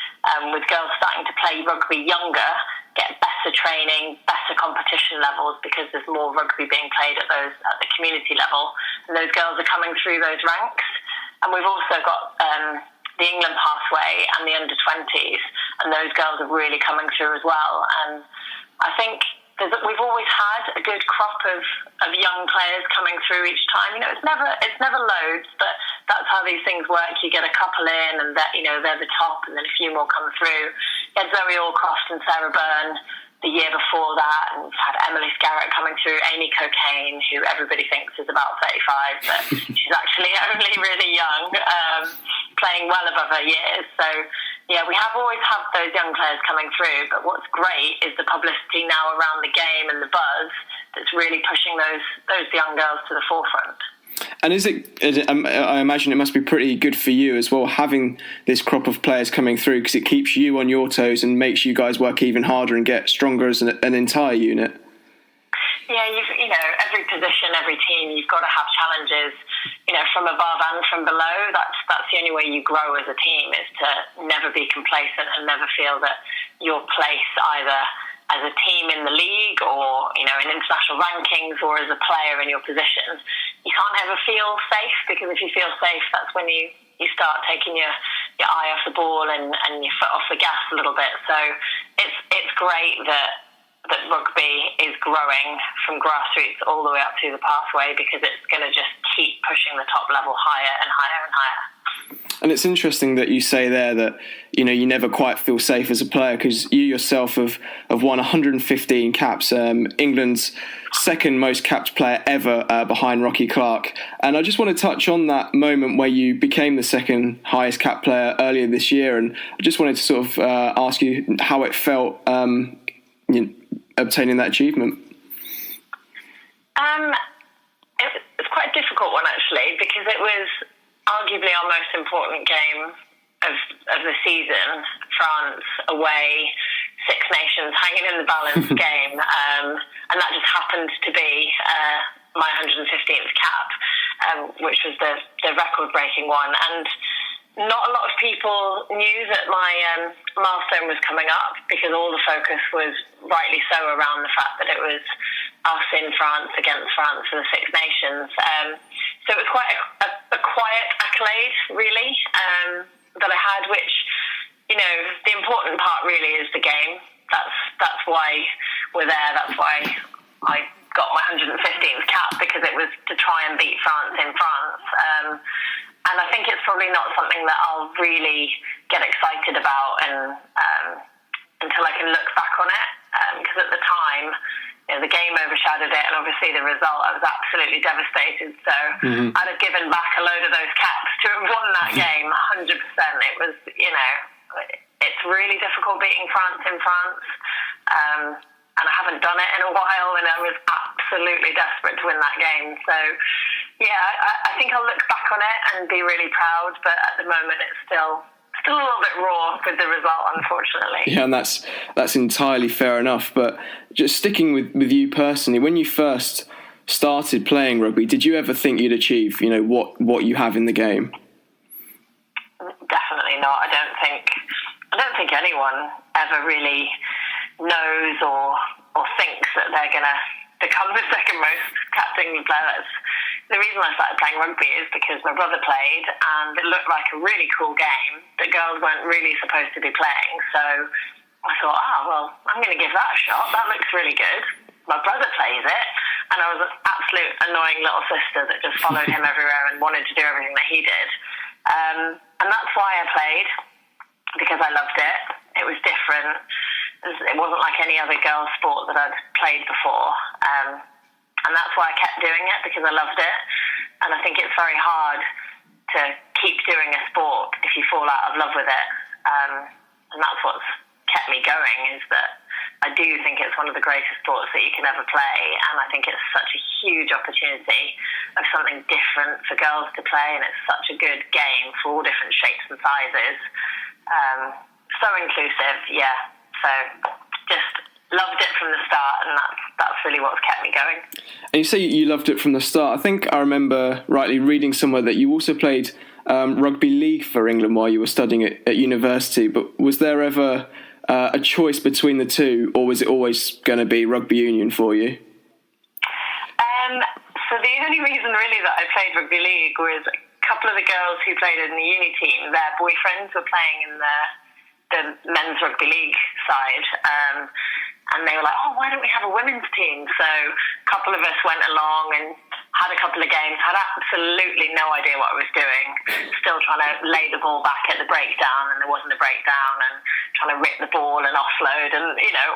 with girls starting to play rugby younger, get better training, better competition levels, because there's more rugby being played at the community level, and those girls are coming through those ranks. And we've also got the England pathway and the under-20s, and those girls are really coming through as well. And I think we've always had a good crop of young players coming through each time. It's never loads, but that's how these things work. You get a couple in, and they're the top, and then a few more come through. You had Zoe Allcroft and Sarah Byrne the year before that, and we've had Emily Scarrett coming through, Amy Cocaine, who everybody thinks is about 35, but she's actually only really young, playing well above her years. So yeah, we have always had those young players coming through, but what's great is the publicity now around the game and the buzz that's really pushing those young girls to the forefront. And I imagine it must be pretty good for you as well, having this crop of players coming through, because it keeps you on your toes and makes you guys work even harder and get stronger as an entire unit. Yeah, every position, every team, you've got to have challenges, from above and from below. That's the only way you grow as a team, is to never be complacent and never feel that your place either as a team in the league or, in international rankings or as a player in your position. You can't ever feel safe, because if you feel safe, that's when you start taking your eye off the ball and your foot off the gas a little bit. So it's great that rugby is growing from grassroots all the way up through the pathway, because it's going to just keep pushing the top level higher and higher and higher. And it's interesting that you say there that, you never quite feel safe as a player, because you yourself have won 115 caps, England's second most capped player ever, behind Rocky Clark. And I just want to touch on that moment where you became the second highest capped player earlier this year. And I just wanted to sort of ask you how it felt obtaining that achievement. It's quite a difficult one, actually, because it was arguably our most important game of the season. France away, Six Nations hanging in the balance game, and that just happened to be my 115th cap, which was the record-breaking one. And not a lot of people knew that my milestone was coming up, because all the focus was rightly so around the fact that it was us in France against France for the Six Nations. So it was quite a quiet accolade, really, that I had, which, the important part really is the game. That's why we're there. That's why I got my 115th cap, because it was to try and beat France in France. And I think it's probably not something that I'll really get excited about until I can look back on it. Because at the time, the game overshadowed it, and obviously the result, I was absolutely devastated. So I'd have given back a load of those caps to have won that game, 100%. It was, it's really difficult beating France in France. And I haven't done it in a while, and I was absolutely desperate to win that game. So, yeah, I think I'll look back on it and be really proud, but at the moment it's still a little bit raw with the result, unfortunately. Yeah, and that's entirely fair enough. But just sticking with you personally, when you first started playing rugby, did you ever think you'd achieve, what you have in the game? Definitely not. I don't think anyone ever really knows or thinks that they're going to become the second most capped England player. The reason I started playing rugby is because my brother played, and it looked like a really cool game that girls weren't really supposed to be playing. So I thought, I'm going to give that a shot. That looks really good. My brother plays it, and I was an absolute annoying little sister that just followed him everywhere and wanted to do everything that he did. And that's why I played, because I loved it. It was different. It wasn't like any other girls' sport that I'd played before. And that's why I kept doing it, because I loved it. And I think it's very hard to keep doing a sport if you fall out of love with it. And that's what's kept me going, is that I do think it's one of the greatest sports that you can ever play. And I think it's such a huge opportunity of something different for girls to play. And it's such a good game for all different shapes and sizes. So inclusive, yeah. So just loved it from the start, and that's really what's kept me going. And you say you loved it from the start. I think I remember rightly reading somewhere that you also played rugby league for England while you were studying at university. But was there ever a choice between the two, or was it always going to be rugby union for you? So the only reason really that I played rugby league was a couple of the girls who played in the uni team, their boyfriends were playing in the men's rugby league side, and they were like, why don't we have a women's team? So a couple of us went along and had a couple of games, had absolutely no idea what I was doing, still trying to lay the ball back at the breakdown, and there wasn't a breakdown, and trying to rip the ball and offload, and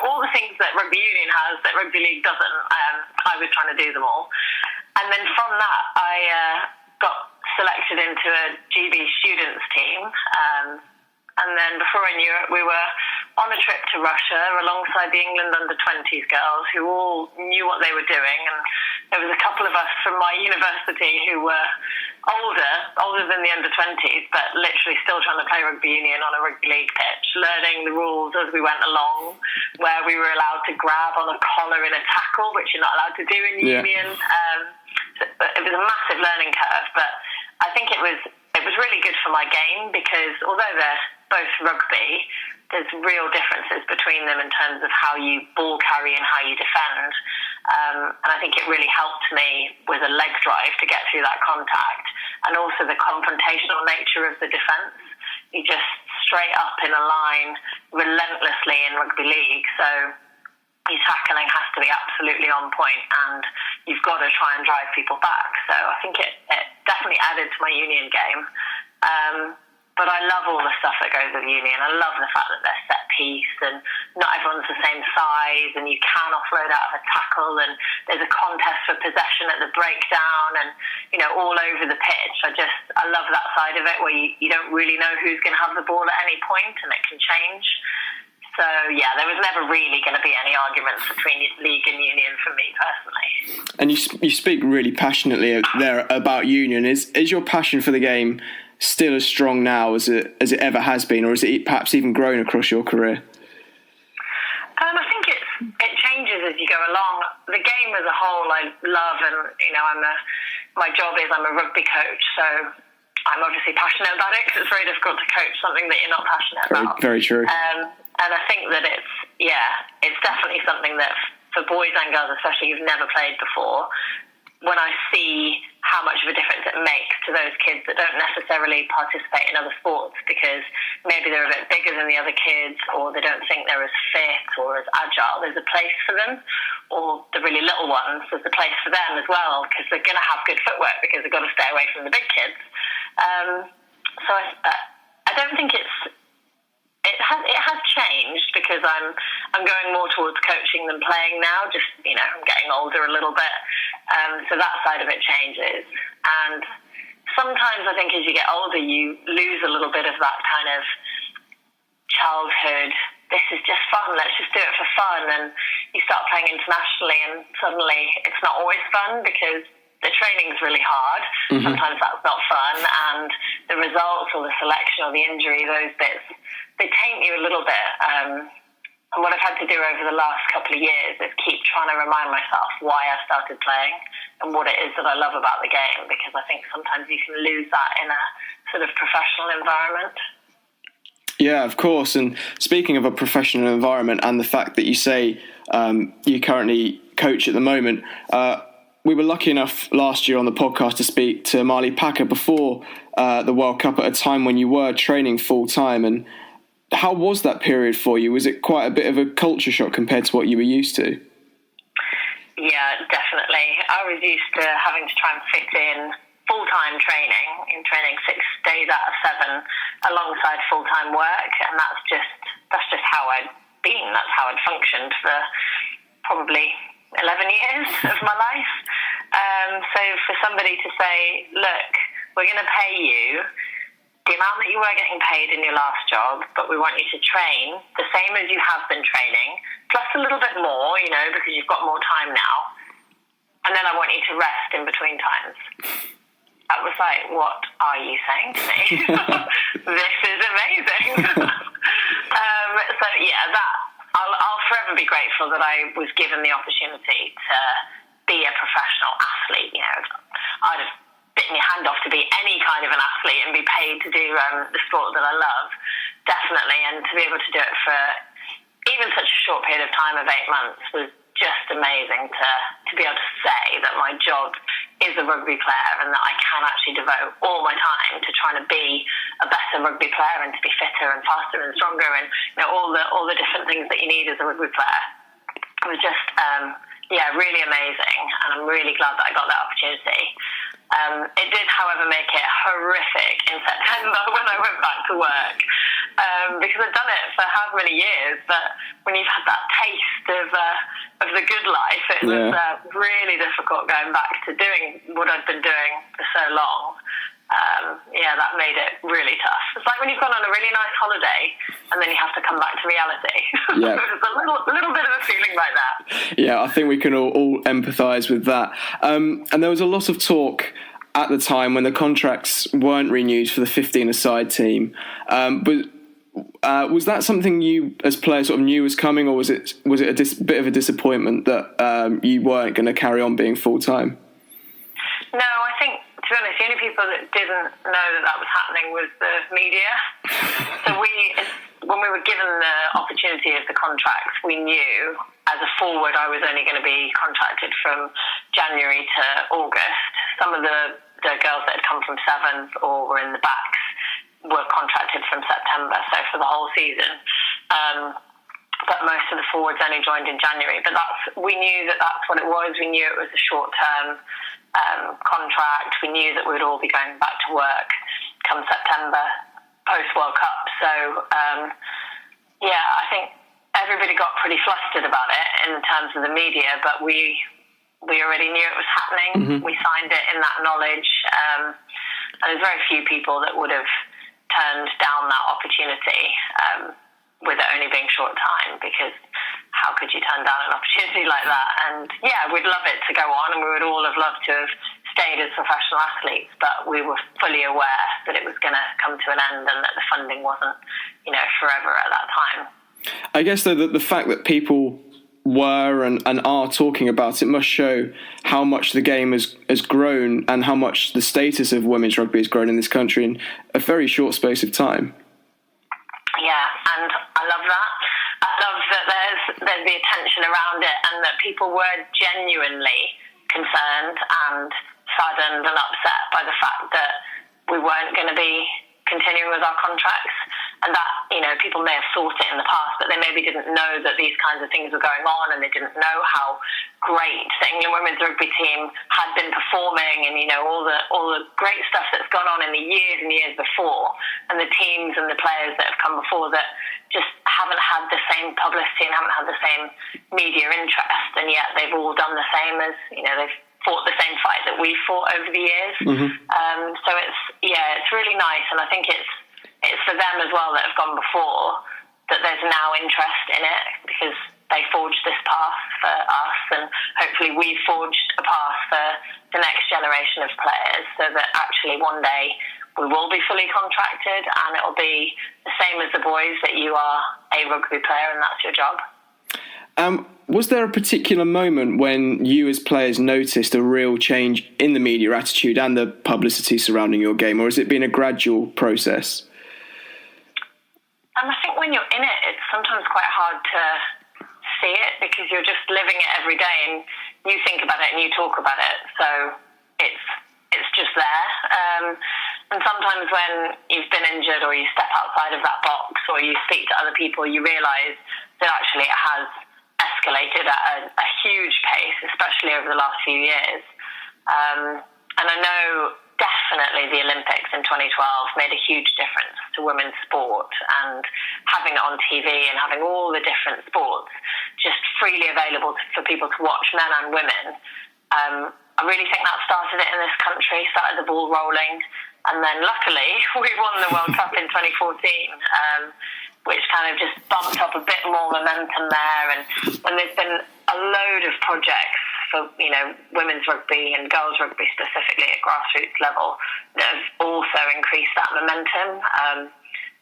all the things that rugby union has that rugby league doesn't. I was trying to do them all. And then from that I got selected into a GB students team, and then before I knew it, we were on a trip to Russia alongside the England under-20s girls who all knew what they were doing. And there was a couple of us from my university who were older than the under-20s, but literally still trying to play rugby union on a rugby league pitch, learning the rules as we went along, where we were allowed to grab on a collar in a tackle, which you're not allowed to do in union. It was a massive learning curve, but I think it was really good for my game, because although they're both rugby, there's real differences between them in terms of how you ball carry and how you defend. And I think it really helped me with a leg drive to get through that contact, and also the confrontational nature of the defence. You just straight up in a line relentlessly in rugby league, so your tackling has to be absolutely on point, and you've got to try and drive people back. So I think it definitely added to my union game. But I love all the stuff that goes with union. I love the fact that they're set piece and not everyone's the same size, and you can offload out of a tackle, and there's a contest for possession at the breakdown, and all over the pitch. I love that side of it, where you don't really know who's going to have the ball at any point, and it can change. So yeah, there was never really going to be any arguments between league and union for me personally. And you speak really passionately there about union. Is your passion for the game still as strong now as it ever has been, or has it perhaps even grown across your career? I think it changes as you go along. The game as a whole I love, and my job is I'm a rugby coach, so I'm obviously passionate about it, because it's very difficult to coach something that you're not passionate about. Very true. And I think that it's definitely something that for boys and girls especially who've never played before, when I see how much of a difference it makes to those kids that don't necessarily participate in other sports because maybe they're a bit bigger than the other kids, or they don't think they're as fit or as agile, there's a place for them. Or the really little ones, there's a place for them as well, because they're going to have good footwork because they've got to stay away from the big kids. So I don't think it has changed, because I'm going more towards coaching than playing now. Just I'm getting older a little bit, so that side of it changes. And sometimes I think as you get older, you lose a little bit of that kind of childhood. This is just fun. Let's just do it for fun. And you start playing internationally, and suddenly it's not always fun because the training's really hard. Mm-hmm. Sometimes that's not fun, and the results or the selection or the injury, those bits, they taint you a little bit. And what I've had to do over the last couple of years is keep trying to remind myself why I started playing and what it is that I love about the game, because I think sometimes you can lose that in a sort of professional environment. Yeah, of course. And speaking of a professional environment and the fact that you say you currently coach at the moment, we were lucky enough last year on the podcast to speak to Marley Packer before the World Cup, at a time when you were training full-time. And how was that period for you? Was it quite a bit of a culture shock compared to what you were used to? Yeah, definitely. I was used to having to try and fit in full-time training 6 days out of 7 alongside full-time work, and that's just how I'd been. That's how I'd functioned for probably 11 years of my life. So for somebody to say, look, we're going to pay you the amount that you were getting paid in your last job, but we want you to train the same as you have been training, plus a little bit more, because you've got more time now, and then I want you to rest in between times. I was like, what are you saying to me? This is amazing. So yeah, I'll forever be grateful that I was given the opportunity to be a professional athlete. I'd have bitten your hand off to be any kind of an athlete and be paid to do the sport that I love, definitely. And to be able to do it for even such a short period of time of 8 months was just amazing to be able to say that my job is a rugby player, and that I can actually devote all my time to trying to be a better rugby player and to be fitter and faster and stronger, and all the different things that you need as a rugby player. It was just really amazing, and I'm really glad that I got that opportunity. It did, however, make it horrific in September when I went back to work, because I'd done it for how many years, but when you've had that taste of the good life, it was really difficult going back to doing what I'd been doing for so long. That made it really tough. It's like when you've gone on a really nice holiday and then you have to come back to reality. Yeah. It was a little bit of a feeling like that. Yeah, I think we can all empathise with that. And there was a lot of talk at the time when the contracts weren't renewed for the 15-a-side team. But was that something you, as players, sort of knew was coming, or was it a bit of a disappointment that you weren't going to carry on being full-time? No, I think, to be honest, the only people that didn't know that was happening was the media. So when we were given the opportunity of the contracts, we knew as a forward I was only going to be contracted from January to August. Some of the girls that had come from sevens or were in the backs were contracted from September, so for the whole season. But most of the forwards only joined in January. But we knew that that's what it was. We knew it was a short-term contract. We knew that we would all be going back to work come September, post-World Cup. So, I think everybody got pretty flustered about it in terms of the media, but we already knew it was happening. Mm-hmm. We signed it in that knowledge. And there's very few people that would have turned down that opportunity with it only being short time, because how could you turn down an opportunity like that? And we'd love it to go on, and we would all have loved to have stayed as professional athletes, but we were fully aware that it was going to come to an end and that the funding wasn't, forever at that time. I guess though that the fact that people were and are talking about it must show how much the game has grown and how much the status of women's rugby has grown in this country in a very short space of time. Yeah, and I love that. I love that there's the attention around it, and that people were genuinely concerned and saddened and upset by the fact that we weren't going to be continuing with our contracts, and that people may have thought it in the past, but they maybe didn't know that these kinds of things were going on, and they didn't know how great the England women's rugby team had been performing, and all the great stuff that's gone on in the years and years before, and the teams and the players that have come before that just haven't had the same publicity and haven't had the same media interest, and yet they've all done the same as they've fought the same fight that we fought over the years. Mm-hmm. So it's really nice, and I think it's for them as well that have gone before, that there's now interest in it, because they forged this path for us, and hopefully we've forged a path for the next generation of players, so that actually one day we will be fully contracted, and it will be the same as the boys, that you are a rugby player and that's your job. Was there a particular moment when you as players noticed a real change in the media attitude and the publicity surrounding your game, or has it been a gradual process? I think when you're in it, it's sometimes quite hard to see it, because you're just living it every day, and you think about it and you talk about it, so it's just there. And sometimes when you've been injured, or you step outside of that box, or you speak to other people, you realise that actually it has escalated at a huge pace, especially over the last few years. And I know definitely the Olympics in 2012 made a huge difference to women's sport, and having it on TV and having all the different sports just freely available for people to watch, men and women. I really think that started it in this country, started the ball rolling, and then luckily we won the World Cup in 2014, which kind of just bumped up a bit more momentum there. And when there's been a load of projects for women's rugby and girls rugby specifically at grassroots level that have also increased that momentum,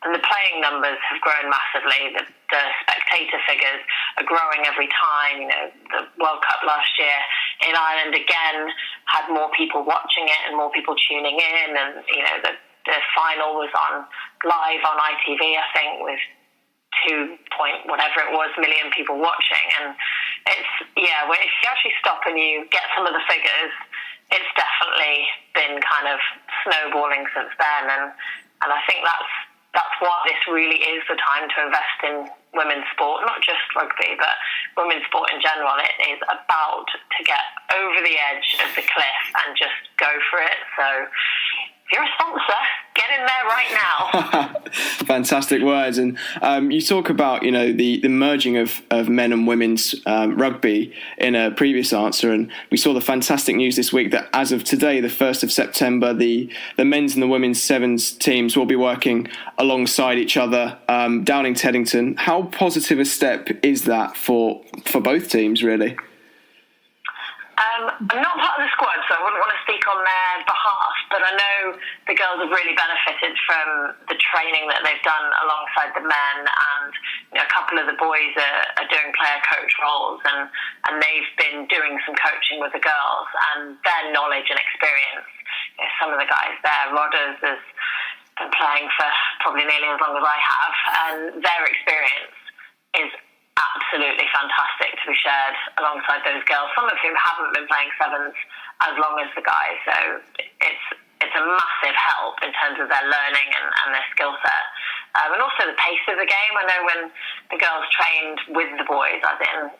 and the playing numbers have grown massively. The spectator figures are growing every time. The World Cup last year in Ireland again had more people watching it and more people tuning in, and the final was on live on ITV, I think, with 2 whatever it was million people watching. And it's if you actually stop and you get some of the figures, it's definitely been kind of snowballing since then, and I think that's why this really is the time to invest in women's sport, not just rugby, but women's sport in general. It is about to get over the edge of the cliff and just go for it. So if you're a sponsor, get in there right now. Fantastic words. And you talk about, the merging of men and women's rugby in a previous answer. And we saw the fantastic news this week that as of today, the 1st of September, the men's and the women's sevens teams will be working alongside each other down in Teddington. How positive a step is that for both teams, really? I'm not part of the squad, so I wouldn't want to speak on their behalf. but I know the girls have really benefited from the training that they've done alongside the men, and a couple of the boys are doing player coach roles, and they've been doing some coaching with the girls, and their knowledge and experience. Some of the guys there, Rodders has been playing for probably nearly as long as I have, and their experience is absolutely fantastic to be shared alongside those girls, some of whom haven't been playing sevens as long as the guys. So it's a massive help in terms of their learning and their skill set. And also the pace of the game. I know when the girls trained with the boys, as in,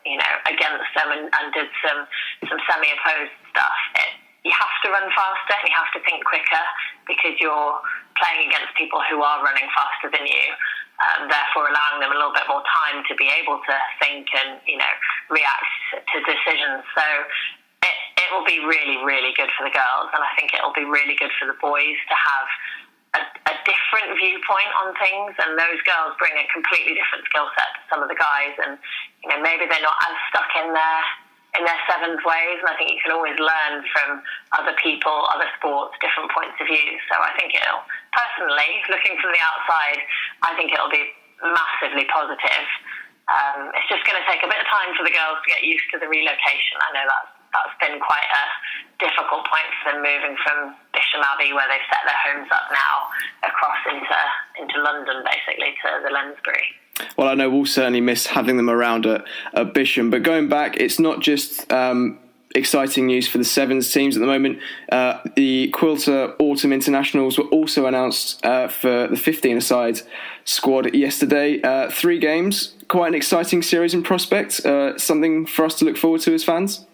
against them and did some semi-opposed stuff, you have to run faster and you have to think quicker because you're playing against people who are running faster than you. Therefore allowing them a little bit more time to be able to think and, react to decisions. So it will be really, really good for the girls, and I think it will be really good for the boys to have a different viewpoint on things, and those girls bring a completely different skill set to some of the guys, and, maybe they're not as stuck in their sevens ways, and I think you can always learn from other people, other sports, different points of view. So I think personally, looking from the outside, I think it'll be massively positive. It's just going to take a bit of time for the girls to get used to the relocation. I know that's been quite a difficult point for them, moving from Bisham Abbey, where they've set their homes up now, across into London, basically, to the Lensbury. Well, I know we'll certainly miss having them around at Bisham. But going back, it's not just exciting news for the sevens teams at the moment. The Quilter Autumn Internationals were also announced for the 15-a-side squad yesterday. 3 games, quite an exciting series in prospect. Something for us to look forward to as fans?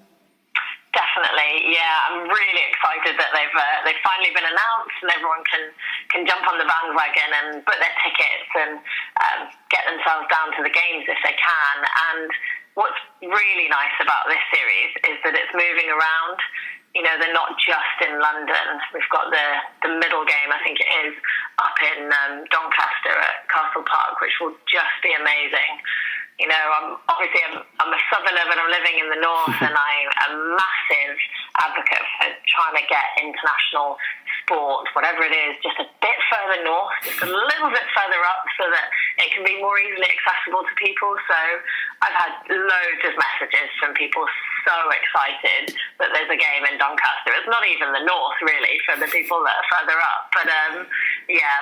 Definitely, yeah. I'm really excited that they've finally been announced, and everyone can jump on the bandwagon and book their tickets and get themselves down to the games if they can. And what's really nice about this series is that it's moving around. They're not just in London. We've got the middle game, I think it is, up in Doncaster at Castle Park, which will just be amazing. I'm a southerner, but I'm living in the north, and I'm a massive advocate for trying to get international sport, whatever it is, just a bit further north, just a little bit further up, so that it can be more easily accessible to people. So I've had loads of messages from people so excited that there's a game in Doncaster. It's not even the north, really, for the people that are further up. But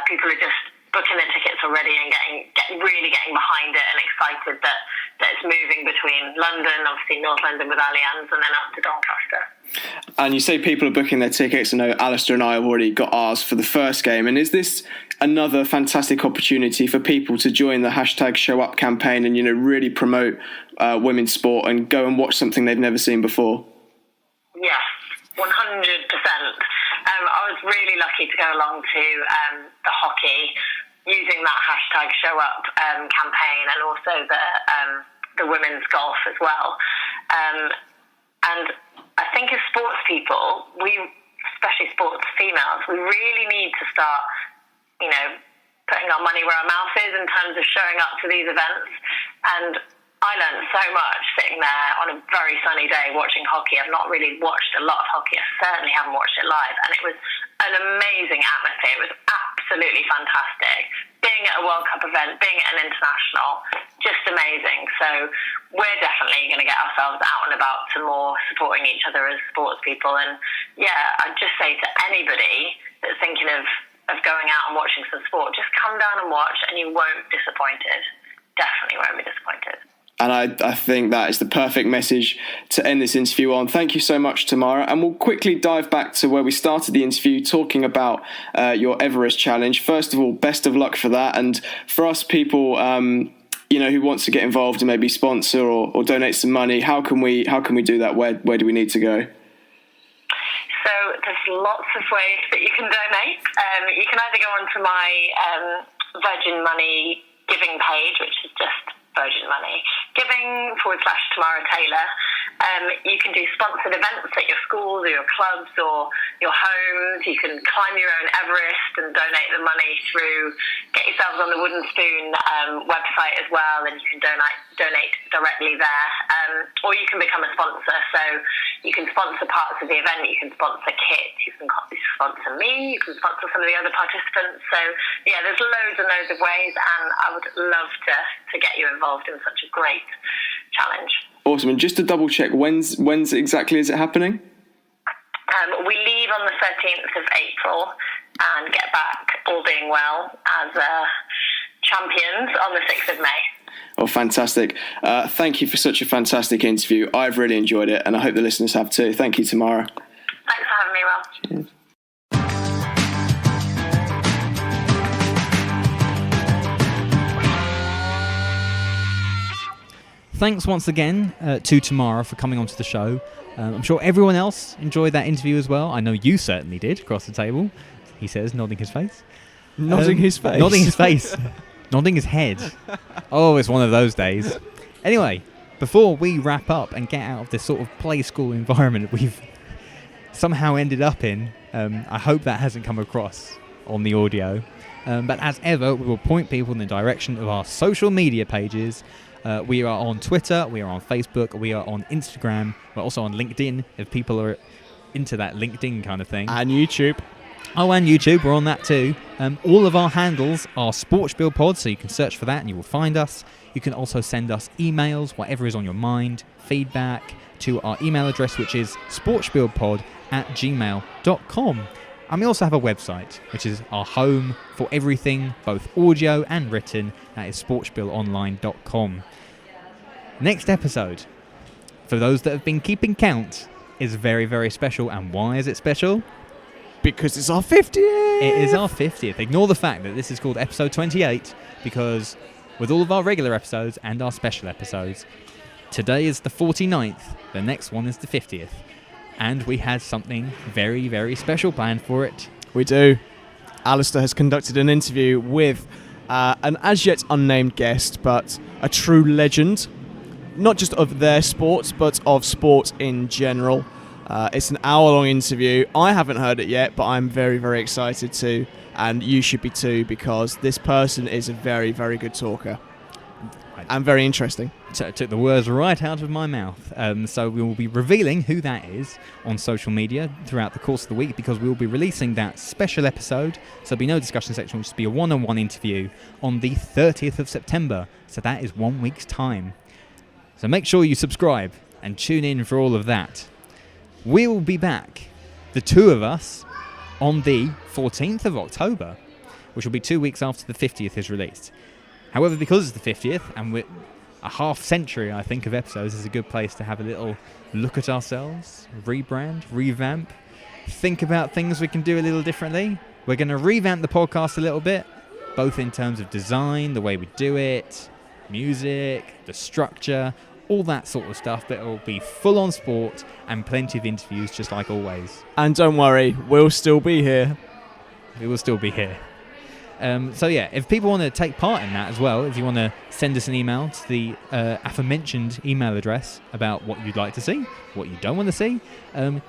people are just booking their tickets already and really getting behind it and excited that it's moving between London, obviously North London with Allianz, and then up to Doncaster. And you say people are booking their tickets. I know Alasdair and I have already got ours for the first game. And is this another fantastic opportunity for people to join the #ShowUp campaign and really promote women's sport and go and watch something they've never seen before? Yes, 100%. I was really lucky to go along to the hockey, using that #ShowUp campaign, and also the women's golf as well. And I think as sports people, especially sports females, we really need to start, putting our money where our mouth is in terms of showing up to these events. And I learned so much sitting there on a very sunny day watching hockey. I've not really watched a lot of hockey. I certainly haven't watched it live. And it was an amazing atmosphere. It was absolutely fantastic. Being at a World Cup event, being at an international, just amazing. So we're definitely going to get ourselves out and about to more supporting each other as sports people. And yeah, I'd just say to anybody that's thinking of going out and watching some sport, just come down and watch and you won't be disappointed. Definitely won't be disappointed. And I think that is the perfect message to end this interview on. Thank you so much, Tamara. And we'll quickly dive back to where we started the interview, talking about your Everest Challenge. First of all, best of luck for that. And for us people, who wants to get involved and maybe sponsor or donate some money, how can we do that? Where do we need to go? So there's lots of ways that you can donate. You can either go onto my Virgin Money giving page, which is just Virgin Money, giving /Tamara Taylor. You can do sponsored events at your schools or your clubs or your homes. You can climb your own Everest and donate the money through Get Yourselves on the Wooden Spoon website as well, and you can donate directly there. Or you can become a sponsor. So you can sponsor parts of the event, you can sponsor kit, you can sponsor me, you can sponsor some of the other participants. So yeah, there's loads and loads of ways, and I would love to get you involved in such a great challenge. Awesome. And just to double check, when's exactly is it happening? We leave on the 13th of April and get back, all being well, as champions on the 6th of May. Oh, fantastic. Thank you for such a fantastic interview. I've really enjoyed it, and I hope the listeners have too. Thank you, Tamara. Thanks for having me, Will. Cheers. Thanks once again to Tamara for coming onto the show. I'm sure everyone else enjoyed that interview as well. I know you certainly did, across the table, he says, nodding his face. Nodding his face. Nodding his face. Nodding his head. Oh, it's one of those days. Anyway, before we wrap up and get out of this sort of play school environment we've somehow ended up in, I hope that hasn't come across on the audio. But as ever, we will point people in the direction of our social media pages. We are on Twitter, we are on Facebook, we are on Instagram, we're also on LinkedIn if people are into that LinkedIn kind of thing. And YouTube. Oh, and YouTube, we're on that too. All of our handles are SportSpiel Pod, so you can search for that and you will find us. You can also send us emails, whatever is on your mind, feedback, to our email address, which is sportspielpod@gmail.com. And we also have a website, which is our home for everything, both audio and written. That is sportspielonline.com. Next episode, for those that have been keeping count, is very, very special. And why is it special? Because it's our 50th! It is our 50th. Ignore the fact that this is called episode 28, because with all of our regular episodes and our special episodes, today is the 49th, the next one is the 50th. And we had something very, very special planned for it. We do. Alasdair has conducted an interview with an as yet unnamed guest, but a true legend, not just of their sport, but of sport in general. It's an hour-long interview. I haven't heard it yet, but I'm very, very excited to, and you should be too, because this person is a very, very good talker. And very interesting. So took the words right out of my mouth. So we will be revealing who that is on social media throughout the course of the week, because we will be releasing that special episode. So there'll be no discussion section, which will be a one-on-one interview on the 30th of September. So that is 1 week's time. So make sure you subscribe and tune in for all of that. We will be back, the two of us, on the 14th of October, which will be 2 weeks after the 50th is released. However, because it's the 50th, and we're a half century, I think, of episodes, is a good place to have a little look at ourselves, rebrand, revamp, think about things we can do a little differently. We're going to revamp the podcast a little bit, both in terms of design, the way we do it, music, the structure, all that sort of stuff, but it will be full on sport and plenty of interviews, just like always. And don't worry, we'll still be here. We will still be here. So yeah, if people want to take part in that as well, if you want to send us an email to the aforementioned email address about what you'd like to see, what you don't want to see,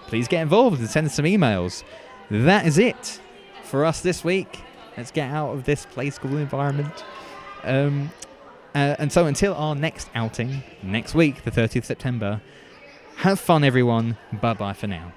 please get involved and send us some emails. That is it for us this week. Let's get out of this play school environment. And so until our next outing, next week, the 30th of September, have fun everyone. Bye-bye for now.